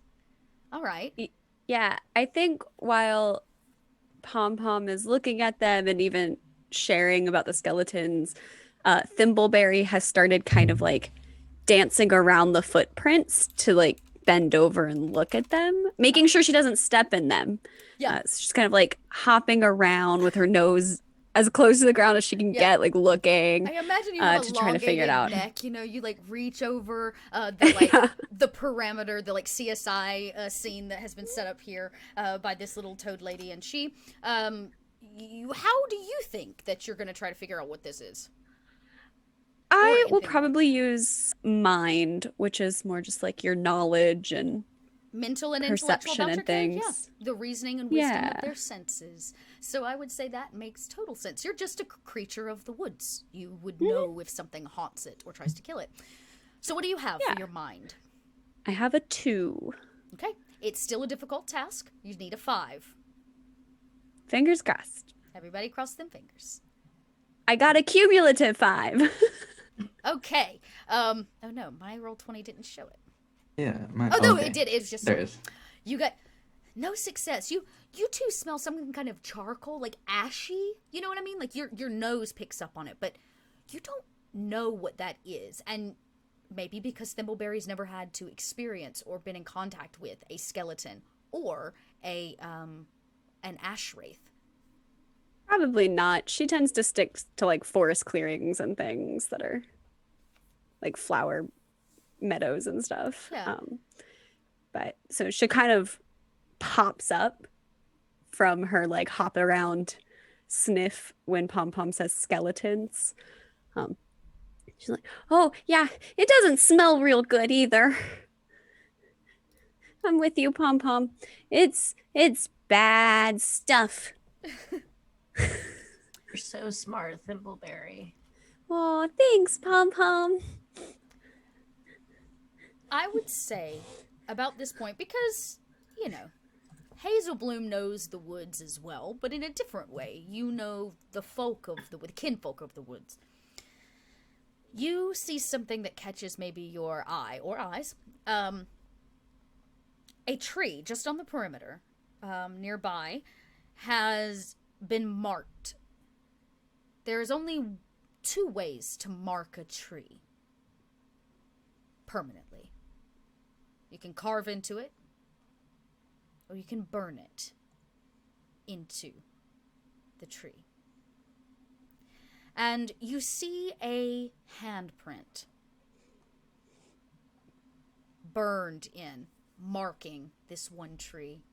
All right. Yeah, I think while Pom Pom is looking at them and even sharing about the skeletons, Thimbleberry has started kind of like dancing around the footprints to like bend over and look at them, making sure she doesn't step in them. Yeah. So she's kind of like hopping around with her nose as close to the ground as she can get, like looking. I imagine you have a to try to figure it out. neck. You know, you like reach over the like the parameter, the like CSI scene that has been set up here by this little toad lady, and she. How do you think that you're going to try to figure out what this is? I will probably use mind, which is more just like your knowledge and mental and perception intellectual and things. Yeah. The reasoning and wisdom of their senses. So I would say that makes total sense. You're just a creature of the woods. You would know if something haunts it or tries to kill it. So what do you have for your mind? I have a 2. Okay. It's still a difficult task. You need a 5. Fingers crossed. Everybody cross them fingers. I got a cumulative 5. Okay. Oh no, my Roll20 didn't show it. Yeah. It did. It was just there it is. You got no success. You two smell some kind of charcoal, like ashy. You know what I mean? Like your nose picks up on it, but you don't know what that is. And maybe because Thimbleberry's never had to experience or been in contact with a skeleton or an ash wraith. Probably not. She tends to stick to like forest clearings and things that are like flower meadows and stuff. Yeah. But so she kind of pops up from her like hop around sniff when Pom Pom says skeletons. She's like, oh yeah, it doesn't smell real good either. I'm with you, Pom Pom. It's bad stuff. You're so smart, Thimbleberry. Oh, thanks, Pom Pom. I would say about this point, because, you know, Hazelbloom knows the woods as well, but in a different way. You know the kinfolk of the woods. You see something that catches maybe your eye or eyes. A tree just on the perimeter nearby has been marked. There's only 2 ways to mark a tree permanently. You can carve into it, or you can burn it into the tree. And you see a handprint burned in, marking this one tree.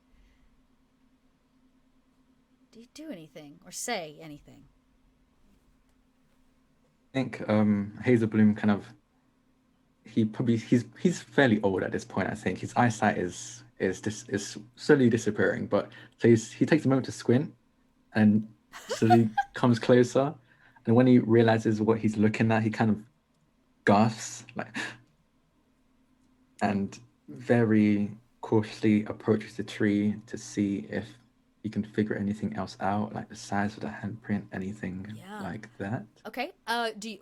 Do you do anything or say anything? I think Hazelbloom kind of he's fairly old at this point. I think his eyesight is slowly disappearing, but so he takes a moment to squint and slowly comes closer, and when he realizes what he's looking at, he kind of gasps like and very cautiously approaches the tree to see if you can figure anything else out, like the size of the handprint, anything like that. Okay.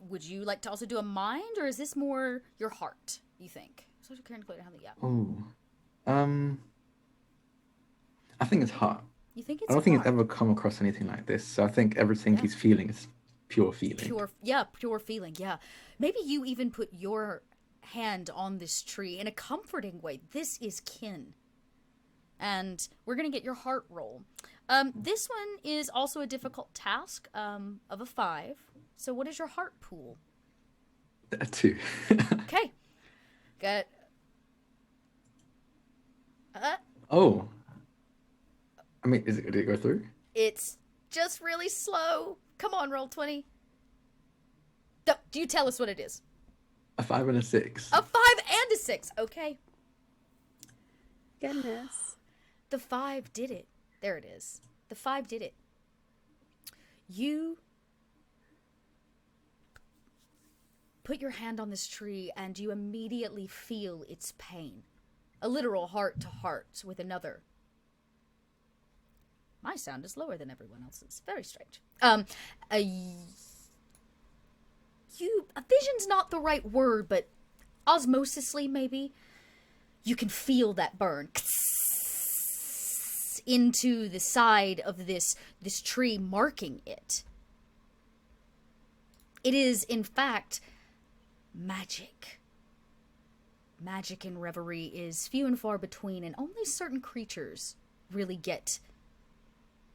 Would you like to also do a mind, or is this more your heart, you think? I think it's heart. You think it's I don't think he's heart? ever come across anything like this, so I think everything he's feeling is pure feeling. Pure feeling, yeah. Maybe you even put your hand on this tree in a comforting way. This is kin. and we're going to get your heart roll. This one is also a difficult task of a 5. So what is your heart pool? A 2. Okay. Got. Oh. I mean, did it go through? It's just really slow. Come on, roll 20. Do you tell us what it is? A 5 and a 6. A 5 and a 6. Okay. Goodness. The 5 did it. There it is. The 5 did it. You put your hand on this tree and you immediately feel its pain. A literal heart to heart with another. My sound is lower than everyone else's. Very strange. Vision's not the right word, but osmosisly maybe. You can feel that burn into the side of this tree, marking it. It is, in fact, magic. Magic in Reverie is few and far between, and only certain creatures really get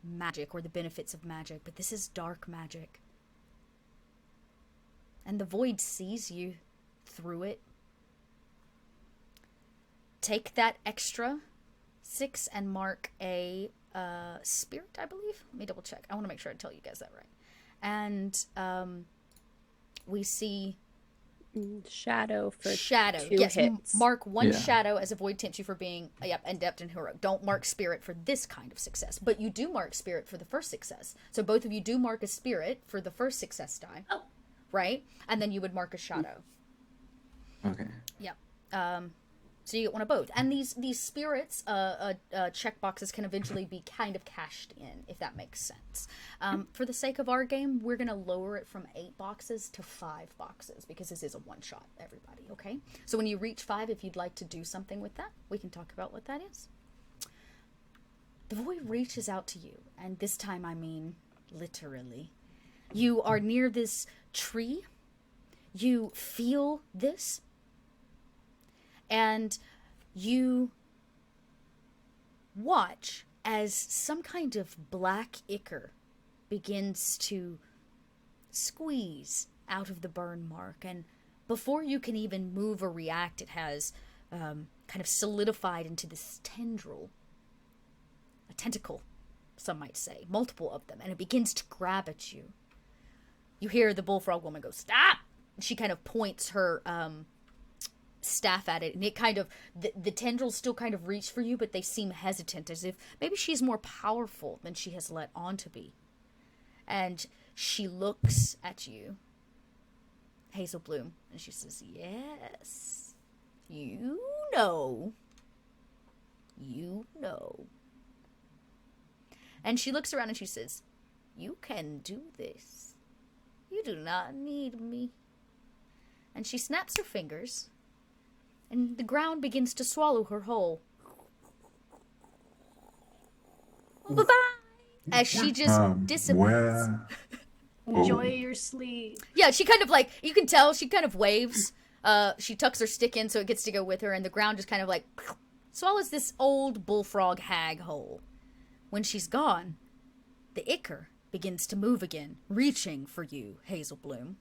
magic or the benefits of magic, but this is dark magic. And the void sees you through it. Take that extra 6 and mark a spirit, I believe. Let me double check. I want to make sure I tell you guys that right. And we see shadow for shadow. 2 Yes, hits. mark 1 shadow as a void tempts you for being adept and heroic. Don't mark spirit for this kind of success, but you do mark spirit for the first success. So both of you do mark a spirit for the first success die. Oh. Right? And then you would mark a shadow. Okay. Yep. So you get one of both. And these spirits check boxes can eventually be kind of cashed in, if that makes sense. For the sake of our game, we're going to lower it from 8 boxes to 5 boxes, because this is a one-shot, everybody, okay? So when you reach 5, if you'd like to do something with that, we can talk about what that is. The void reaches out to you, and this time I mean literally. You are near this tree. You feel this. And you watch as some kind of black ichor begins to squeeze out of the burn mark. And before you can even move or react, it has kind of solidified into this tendril. A tentacle, some might say. Multiple of them. And it begins to grab at you. You hear the bullfrog woman go, "Stop!" She kind of points her staff at it, and it kind of the tendrils still kind of reach for you, but they seem hesitant, as if maybe she's more powerful than she has let on to be. And she looks at you, Hazel Bloom, and she says, "Yes, you know. And she looks around and she says, "You can do this. You do not need me." And she snaps her fingers, and the ground begins to swallow her whole. Bye-bye! As she just disappears. Enjoy your sleep. Yeah, she kind of you can tell, she kind of waves. She tucks her stick in so it gets to go with her, and the ground just kind of swallows this old bullfrog hag whole. When she's gone, the ichor begins to move again, reaching for you, Hazel Bloom.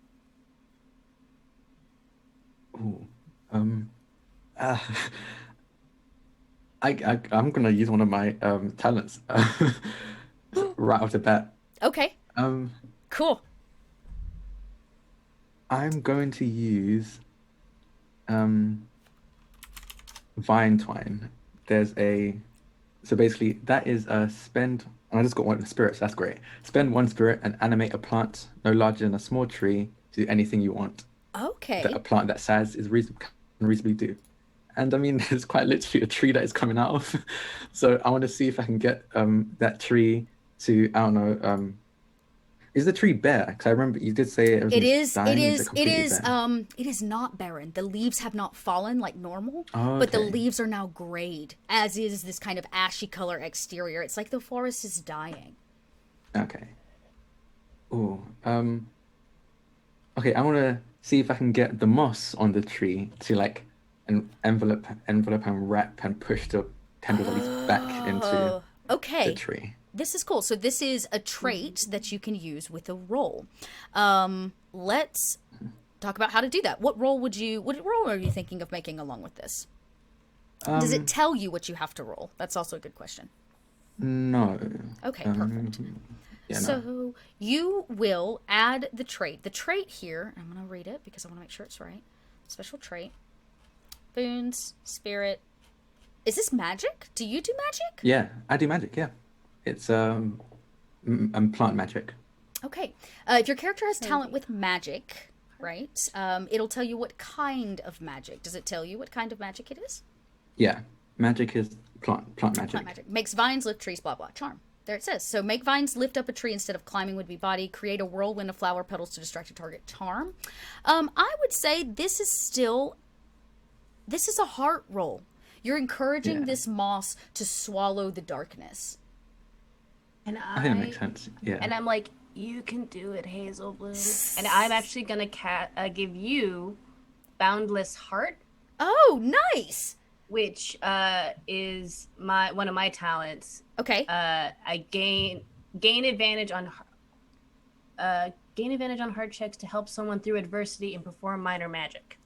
Ooh. I'm gonna use one of my talents right off the bat. Okay. Cool. I'm going to use Vine Twine. So basically that is a spend, and I just got 1 spirit, so that's great. Spend 1 spirit and animate a plant no larger than a small tree to do anything you want. Okay. That a plant that size is reasonably do. And I mean, there's quite literally a tree that is coming out of. So I want to see if I can get that tree to, I don't know, is the tree bare? Because I remember you did say it is not barren. The leaves have not fallen like normal, Oh, but the okay. leaves are now grayed, as is this kind of ashy color exterior. It's like the forest is dying. Okay. Ooh. Okay, I want to see if I can get the moss on the tree to envelope and wrap and push the tendrils back into the Okay. tree. This is cool. So this is a trait that you can use with a roll. Let's talk about how to do that. What role are you thinking of making along with this? Does it tell you what you have to roll? That's also a good question. No. Okay, perfect. Yeah, no. So you will add the trait. The trait here, I'm going to read it because I want to make sure it's right. Special trait. Boons, spirit. Is this magic? Do you do magic? Yeah, I do magic, yeah. It's plant magic. Okay. If your character has talent with magic, right, it'll tell you what kind of magic. Does it tell you what kind of magic it is? Yeah, magic is plant magic. Plant magic. Makes vines, lift trees, blah, blah. Charm. There it says. So make vines lift up a tree instead of climbing would be body. Create a whirlwind of flower petals to distract a target. Charm. I would say this is a heart roll. You're encouraging this moss to swallow the darkness. And I think that makes sense. Yeah. And I'm like, you can do it, Hazel Bloom. And I'm actually gonna give you Boundless Heart. Oh, nice. Which is one of my talents. Okay. I gain advantage on heart checks to help someone through adversity and perform minor magic.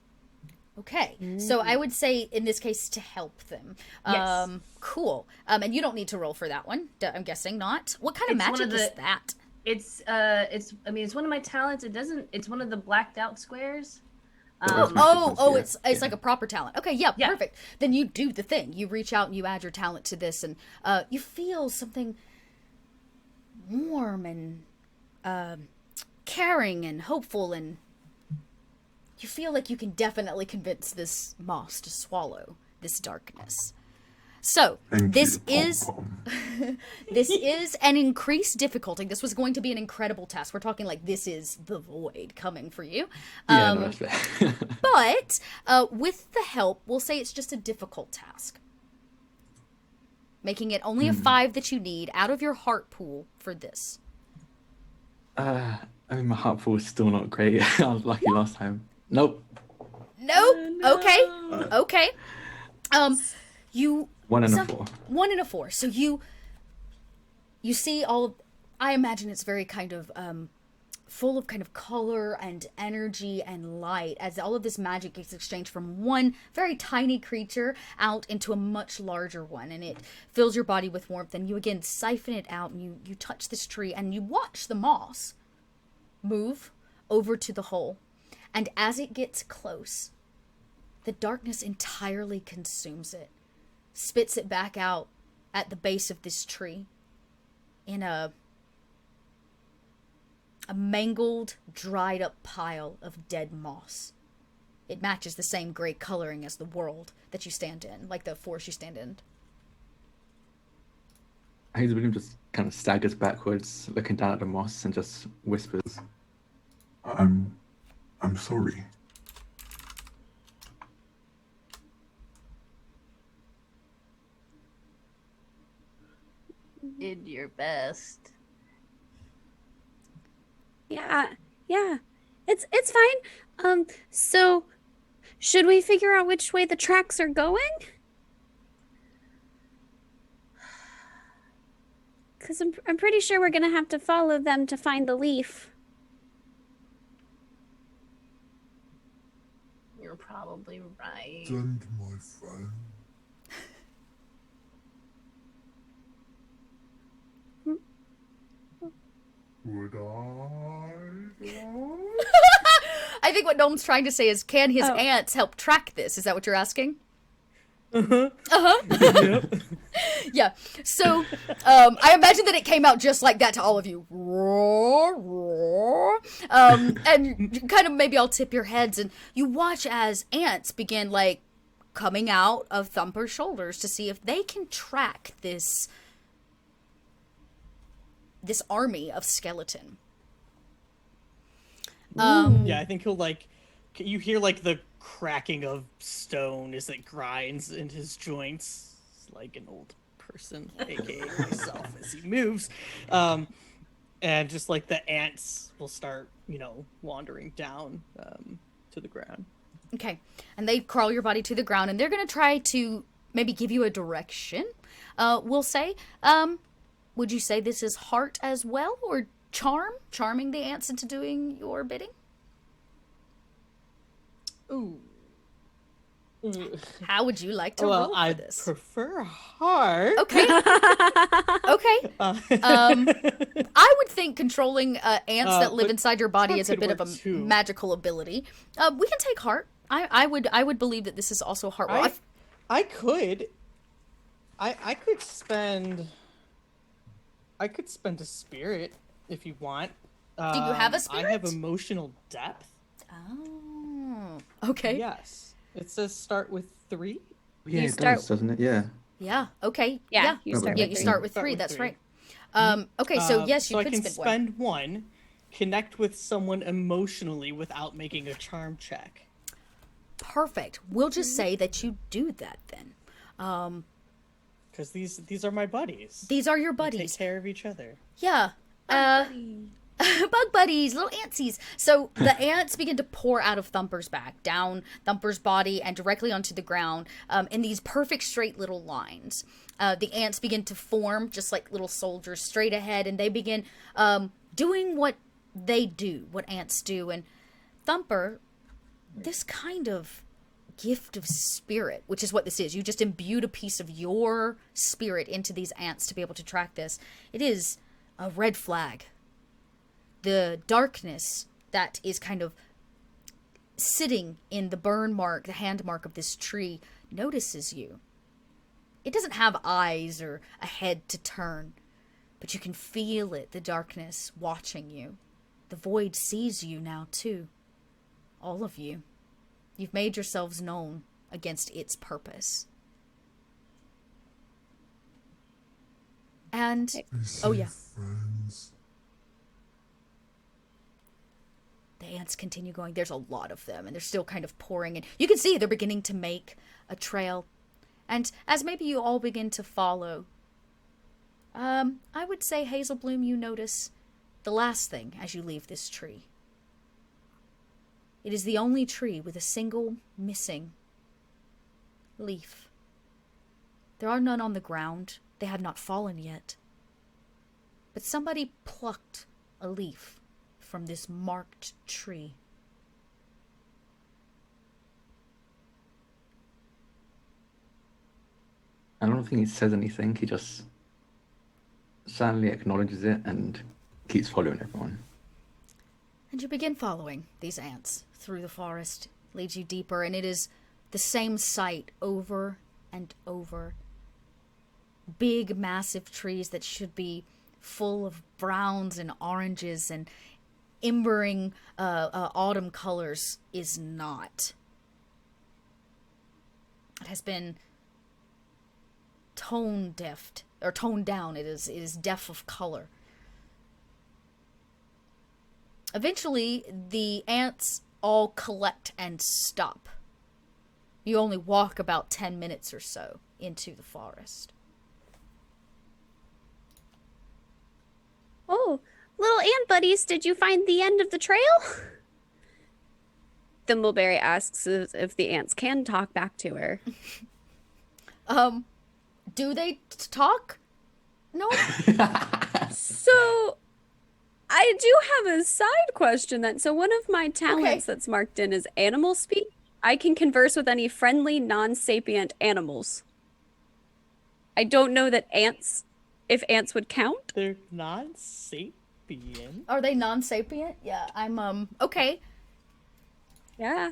Okay. So I would say in this case to help them. Yes. Cool. And you don't need to roll for that one. I'm guessing not. What kind of magic is that? It's one of my talents. It's one of the blacked out squares. It's like a proper talent. Okay, yeah, perfect. Then you do the thing. You reach out and you add your talent to this, and you feel something warm and caring and hopeful, and you feel like you can definitely convince this moss to swallow this darkness. So this is an increased difficulty. This was going to be an incredible task. We're talking like this is the void coming for you. Yeah, no, that's fair. But with the help, we'll say it's just a difficult task. Making it only a 5 that you need out of your heart pool for this. I mean, my heart pool is still not great. I was lucky last time. Nope. Okay. Okay. You 1 and a 4. 1 and a 4. So you see all of, I imagine it's very kind of full of kind of color and energy and light as all of this magic gets exchanged from one very tiny creature out into a much larger one, and it fills your body with warmth, and you again siphon it out, and you touch this tree and you watch the moss move over to the hole, and as it gets close, the darkness entirely consumes it, spits it back out at the base of this tree in a mangled, dried up pile of dead moss. It matches the same gray coloring as the world that you stand in, like the forest you stand in. Hazel Bloom just kind of staggers backwards, looking down at the moss, and just whispers, I'm sorry. Did your best. Yeah. It's fine. So should we figure out which way the tracks are going? Because I'm pretty sure we're gonna have to follow them to find the leaf. You're probably right. Send my friend. Would I? I think what Noam's trying to say is, can his ants help track this? Is that what you're asking? Yep. Yeah. So, I imagine that it came out just like that to all of you. Roar, roar. And kind of maybe I'll tip your heads, and you watch as ants begin like coming out of Thumper's shoulders to see if they can track this army of skeleton. Yeah, I think he'll you hear like the cracking of stone as it grinds in his joints, like an old person, aka myself, as he moves. And just like the ants will start, wandering down to the ground. Okay. And they crawl your body to the ground, and they're going to try to maybe give you a direction. We'll say, would you say this is heart as well, or charming the ants into doing your bidding? Ooh. How would you like to Well, roll for I this? prefer heart. Okay. Okay. I would think controlling ants that live but inside your body heart is a could bit of a work too. magical ability. We can take heart. I would believe that this is also heart roll. I could spend a spirit if you want. Do you have a I spirit? have emotional depth. Oh. Okay. Yes. It says start with 3. Yeah, You it start- does, doesn't it? Yeah. Yeah. Okay. Yeah, you start Yeah, with you 3. start with Start 3. with That's 3. right. Okay. So yes, you so could I can spend one. spend 1, connect with someone emotionally without making a charm check. Perfect. We'll just say that you do that then. Because these are my buddies. These are your We buddies. take care of each other. Yeah. Bug buddies, little antsies. So the ants begin to pour out of Thumper's back, down Thumper's body, and directly onto the ground in these perfect straight little lines. The ants begin to form just like little soldiers straight ahead, and they begin doing what they do, what ants do. And Thumper, this kind of gift of spirit, which is what this is, you just imbued a piece of your spirit into these ants to be able to track this. It is a red flag. The darkness that is kind of sitting in the burn mark, the hand mark of this tree, notices you. It doesn't have eyes or a head to turn, but you can feel it, the darkness watching you. The void sees you now too. All of you. You've made yourselves known against its purpose. And oh yeah. Friends. The ants continue going. There's a lot of them, and they're still kind of pouring in. You can see they're beginning to make a trail. And as maybe you all begin to follow, I would say, Hazelbloom, you notice the last thing as you leave this tree. It is the only tree with a single missing leaf. There are none on the ground. They have not fallen yet. But somebody plucked a leaf from this marked tree. I don't think he says anything. He just silently acknowledges it and keeps following everyone. And you begin following these ants through the forest, leads you deeper, and it is the same sight over and over. Big, massive trees that should be full of browns and oranges and embering autumn colors is not. It has been tone down. It is deaf of color. Eventually, the ants all collect and stop. You only walk about 10 minutes or so into the forest. Oh, little ant buddies, did you find the end of the trail? Thimbleberry asks if the ants can talk back to her. Do they talk? No? So, I do have a side question then. So one of my talents Okay. that's marked in is animal speak. I can converse with any friendly, non-sapient animals. I don't know that if ants would count. They're non-sapient. Are they non-sapient? Yeah, I'm, okay. Yeah.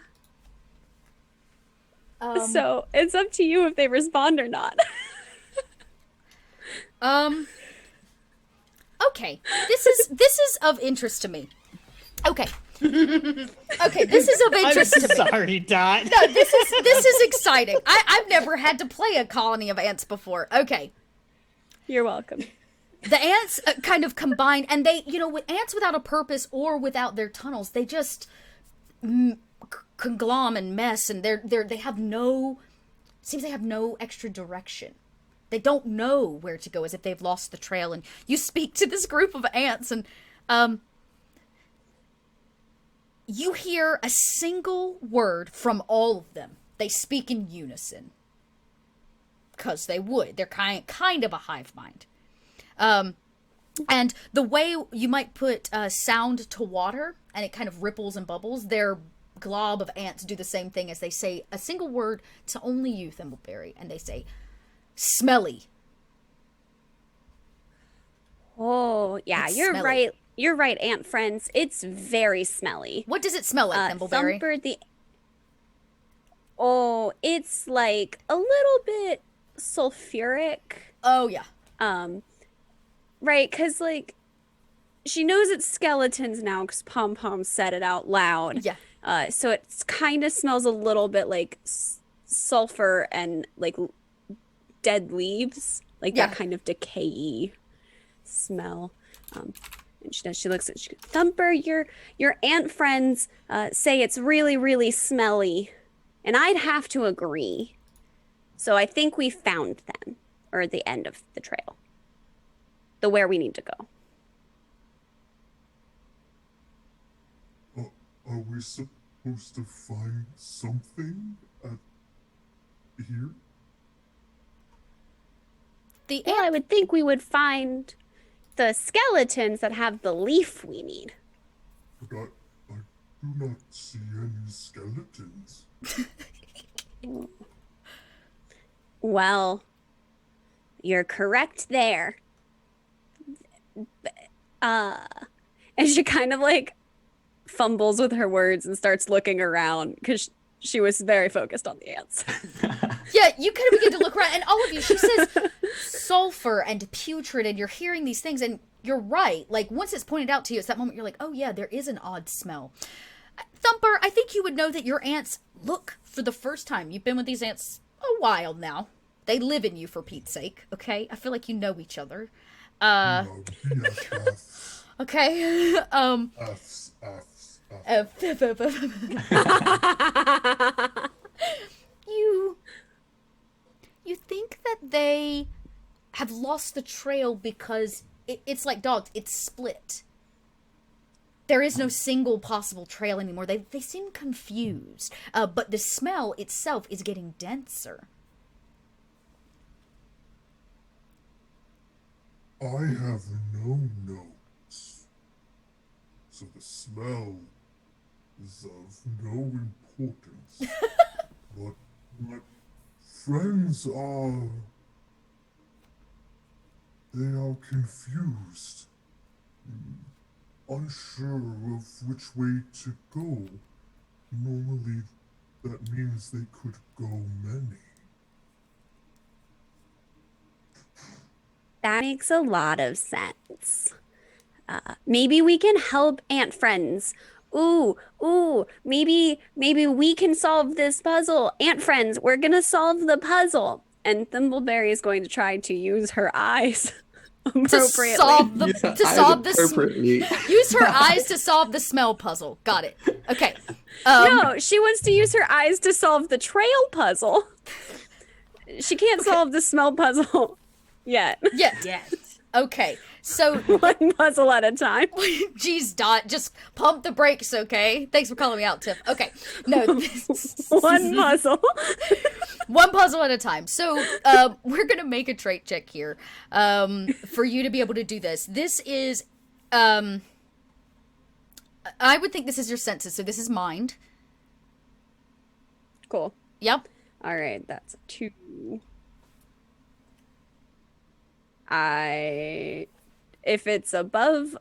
Um, So it's up to you if they respond or not. Okay. This is of interest to me. Okay. Okay, this is of interest to me. Sorry, Dot. No, this is exciting. I've never had to play a colony of ants before. Okay. You're welcome. The ants kind of combine, and they, with ants without a purpose or without their tunnels, they just conglom and mess, and they have no extra direction. They don't know where to go, as if they've lost the trail. And you speak to this group of ants, and you hear a single word from all of them. They speak in unison. because they would. They're kind of a hive mind. And the way you might put sound to water, and it kind of ripples and bubbles, their glob of ants do the same thing as they say a single word to only you, Thimbleberry, and they say, smelly. Oh, yeah, It's you're smelly. right. You're right, ant friends. It's very smelly. What does it smell like, Thimbleberry? Thumper the... Oh, it's like a little bit sulfuric. Oh, yeah. Right, because, like, she knows it's skeletons now because Pom Pom said it out loud. Yeah. So it kind of smells a little bit like sulfur and, like, dead leaves. Like, Yeah. that kind of decay smell. And she looks at Thumper, your ant friends say it's really, really smelly. And I'd have to agree. So I think we found them, or the end of the trail. The where we need to go. Are we supposed to find something at here? The Well, I ant... would think we would find the skeletons that have the leaf we need. But I do not see any skeletons. Well, you're correct there. And she kind of like fumbles with her words and starts looking around because she was very focused on the ants. Yeah, you kind of begin to look around, and all of you, she says sulfur and putrid, and you're hearing these things, and you're right. Like, once it's pointed out to you, it's that moment you're like, oh yeah, there is an odd smell. Thumper, I think you would know that your ants look for the first time. You've been with these ants a while now. They live in you, for Pete's sake, okay? I feel like you know each other. No, BFFs. Okay, Fs, Fs, Fs. You think that they have lost the trail because it's like dogs, it's split. There is no single possible trail anymore. They seem confused, but the smell itself is getting denser. I have no notes, so the smell is of no importance. But my friends they are confused, unsure of which way to go. Normally, that means they could go many. That makes a lot of sense. Maybe we can help ant friends. Ooh, maybe we can solve this puzzle. Ant friends, we're gonna solve the puzzle. And Thimbleberry is going to try to use her eyes appropriately. Appropriately. Use her eyes to solve the smell puzzle. Got it. Okay. No, she wants to use her eyes to solve the trail puzzle. She can't solve the smell puzzle yet. Yeah. Yes. Okay. So, One puzzle at a time. geez, Dot, just pump the brakes, okay? Thanks for calling me out, Tiff. Okay. No. One puzzle. One puzzle at a time. So, we're going to make a trait check here for you to be able to do this. This is, I would think this is your senses, so this is mind. Cool. Yep. All right, that's a 2. If it's above,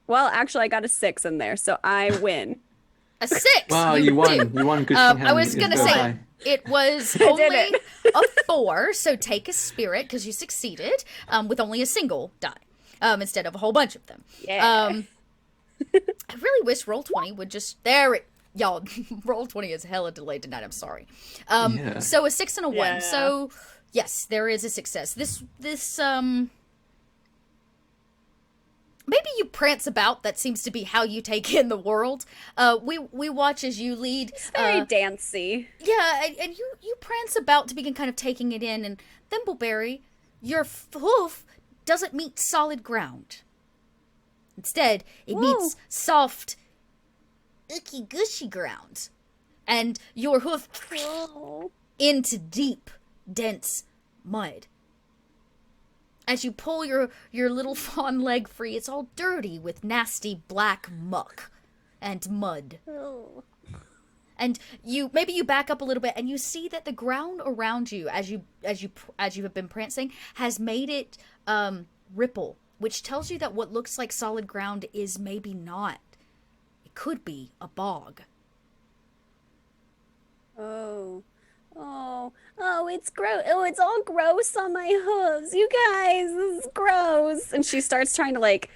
well, actually, I got a 6 in there, so I win. A 6. Wow, you won. You won. Good I was going to say, it was only it. a 4, so take a spirit, because you succeeded, with only a single die, instead of a whole bunch of them. Yeah. I really wish Roll20 would just, y'all, Roll20 is hella delayed tonight, I'm sorry. Yeah. So a 6 and a 1, Yeah. so, yes, there is a success. This, maybe you prance about, that seems to be how you take in the world. We watch as you lead. It's very dancey. Yeah, and you prance about to begin kind of taking it in, and Thimbleberry, your hoof doesn't meet solid ground. Instead, it meets soft, icky, gushy ground. And your hoof Oh. into deep, dense mud. As you pull your little fawn leg free, it's all dirty with nasty black muck and mud. Oh. And you back up a little bit and you see that the ground around you as you have been prancing has made it ripple, which tells you that what looks like solid ground is maybe not. It could be a bog. Oh, it's gross. Oh, it's all gross on my hooves. You guys, this is gross. And she starts trying to like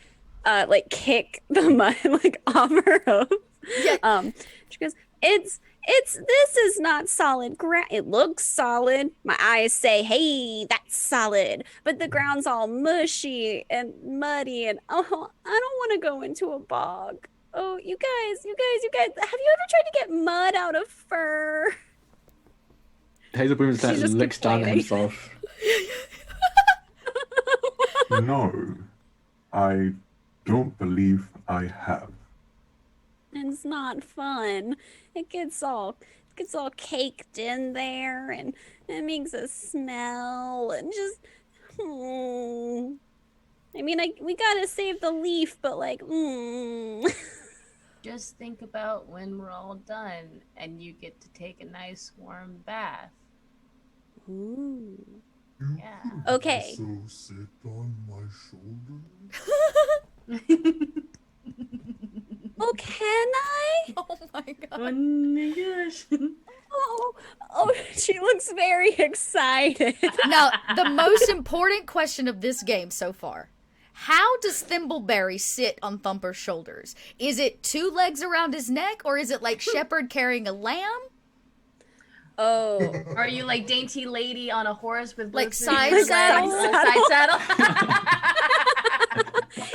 kick the mud like off her hooves. Yeah. She goes, this is not solid ground. It looks solid. My eyes say, hey, that's solid. But the ground's all mushy and muddy and oh, I don't want to go into a bog. Oh, you guys, have you ever tried to get mud out of fur? Hazel Bloom She's just looks down at complaining. himself. No, I don't believe I have. It's not fun. It gets all caked in there and it makes a smell and just I mean, we gotta save the leaf, but like Just think about when we're all done and you get to take a nice warm bath. Ooh. You Yeah. could Okay. also sit on my shoulder. Oh, can I? Oh my god. Oh my gosh. Oh, she looks very excited. Now, the most important question of this game so far. How does Thimbleberry sit on Thumper's shoulders? Is it 2 legs around his neck, or is it like Shepherd carrying a lamb? Oh. Are you like dainty lady on a horse with Like both side legs? saddle? Side saddle?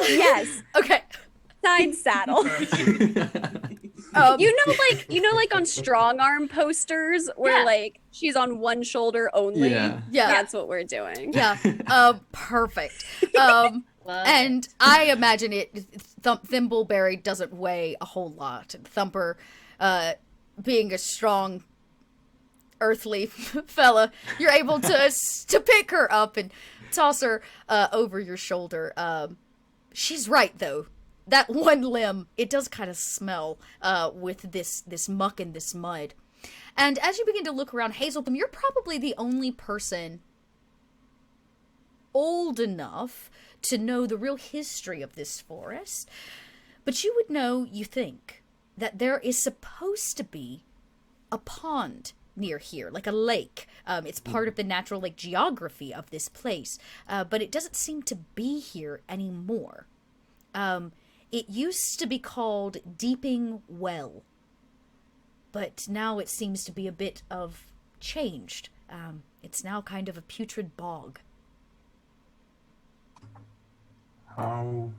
Yes. Okay. Side saddle. You know, like on strong arm posters where Yeah. like she's on one shoulder only. Yeah. Yeah. That's what we're doing. Yeah. Perfect. Love And I imagine Thimbleberry doesn't weigh a whole lot. Thumper, being a strong, earthly fella, you're able to pick her up and toss her over your shoulder. She's right, though. That one limb, it does kind of smell with this muck and this mud. And as you begin to look around, Hazelbloom, you're probably the only person old enough to know the real history of this forest. But you would know, you think, that there is supposed to be a pond near here, like a lake. It's part of the natural lake geography of this place, but it doesn't seem to be here anymore. It used to be called Deeping Well, but now it seems to be a bit of changed. It's now kind of a putrid bog. How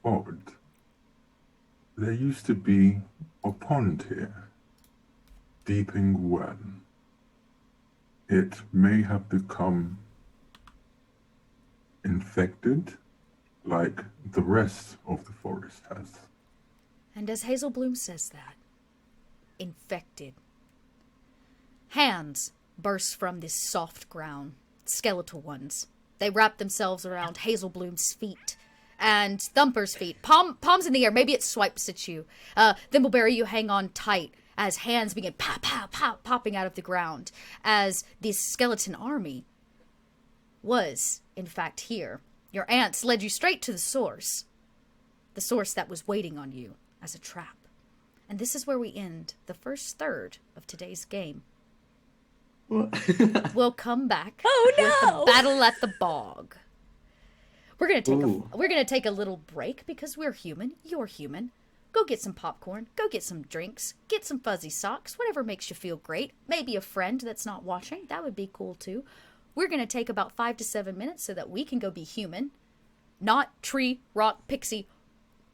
odd. There used to be a pond here. Deeping Well. It may have become infected like the rest of the forest has. And as Hazelbloom says that, infected. Hands burst from this soft ground, skeletal ones. They wrap themselves around Hazelbloom's feet and Thumper's feet. Palms in the air. Maybe it swipes at you. Thimbleberry, you hang on tight as hands begin popping out of the ground as this skeleton army was, in fact, here. Your aunts led you straight to the source that was waiting on you as a trap. And this is where we end the first third of today's game. We'll come back Oh, with no! the battle at the bog. We're gonna Ooh. take a little break because we're human. You're human. Go get some popcorn. Go get some drinks. Get some fuzzy socks. Whatever makes you feel great. Maybe a friend that's not watching. That would be cool too. We're gonna take about 5 to 7 minutes so that we can go be human, not tree, rock, pixie,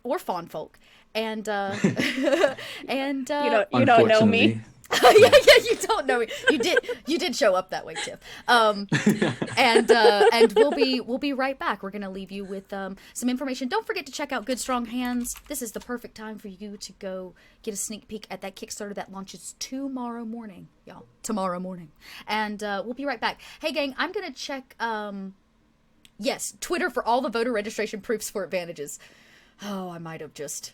or fawn folk. And You don't know me. Yeah, you don't know me. You did show up that way, Tiff. And we'll be right back. We're gonna leave you with some information. Don't forget to check out Good Strong Hands. This is the perfect time for you to go get a sneak peek at that Kickstarter that launches tomorrow morning, y'all. Tomorrow morning. And we'll be right back. Hey gang, I'm gonna check yes, Twitter for all the voter registration proofs for advantages. Oh, I might have just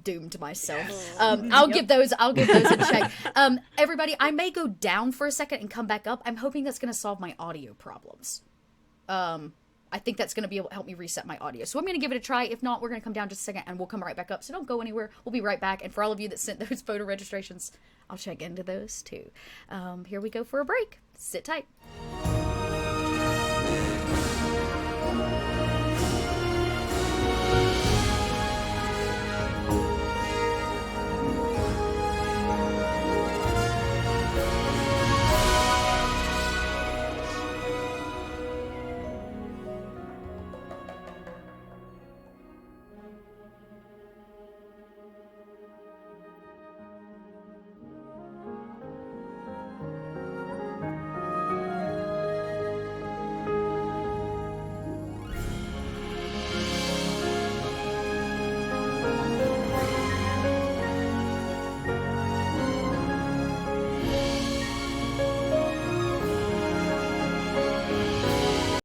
doomed myself. I'll give those a check. Everybody, I may go down for a second and come back up. I'm hoping that's going to solve my audio problems. I think that's going to be able to help me reset my audio. So I'm going to give it a try. If not, we're going to come down just a second and we'll come right back up. So don't go anywhere. We'll be right back. And for all of you that sent those photo registrations, I'll check into those too. Here we go for a break. Sit tight.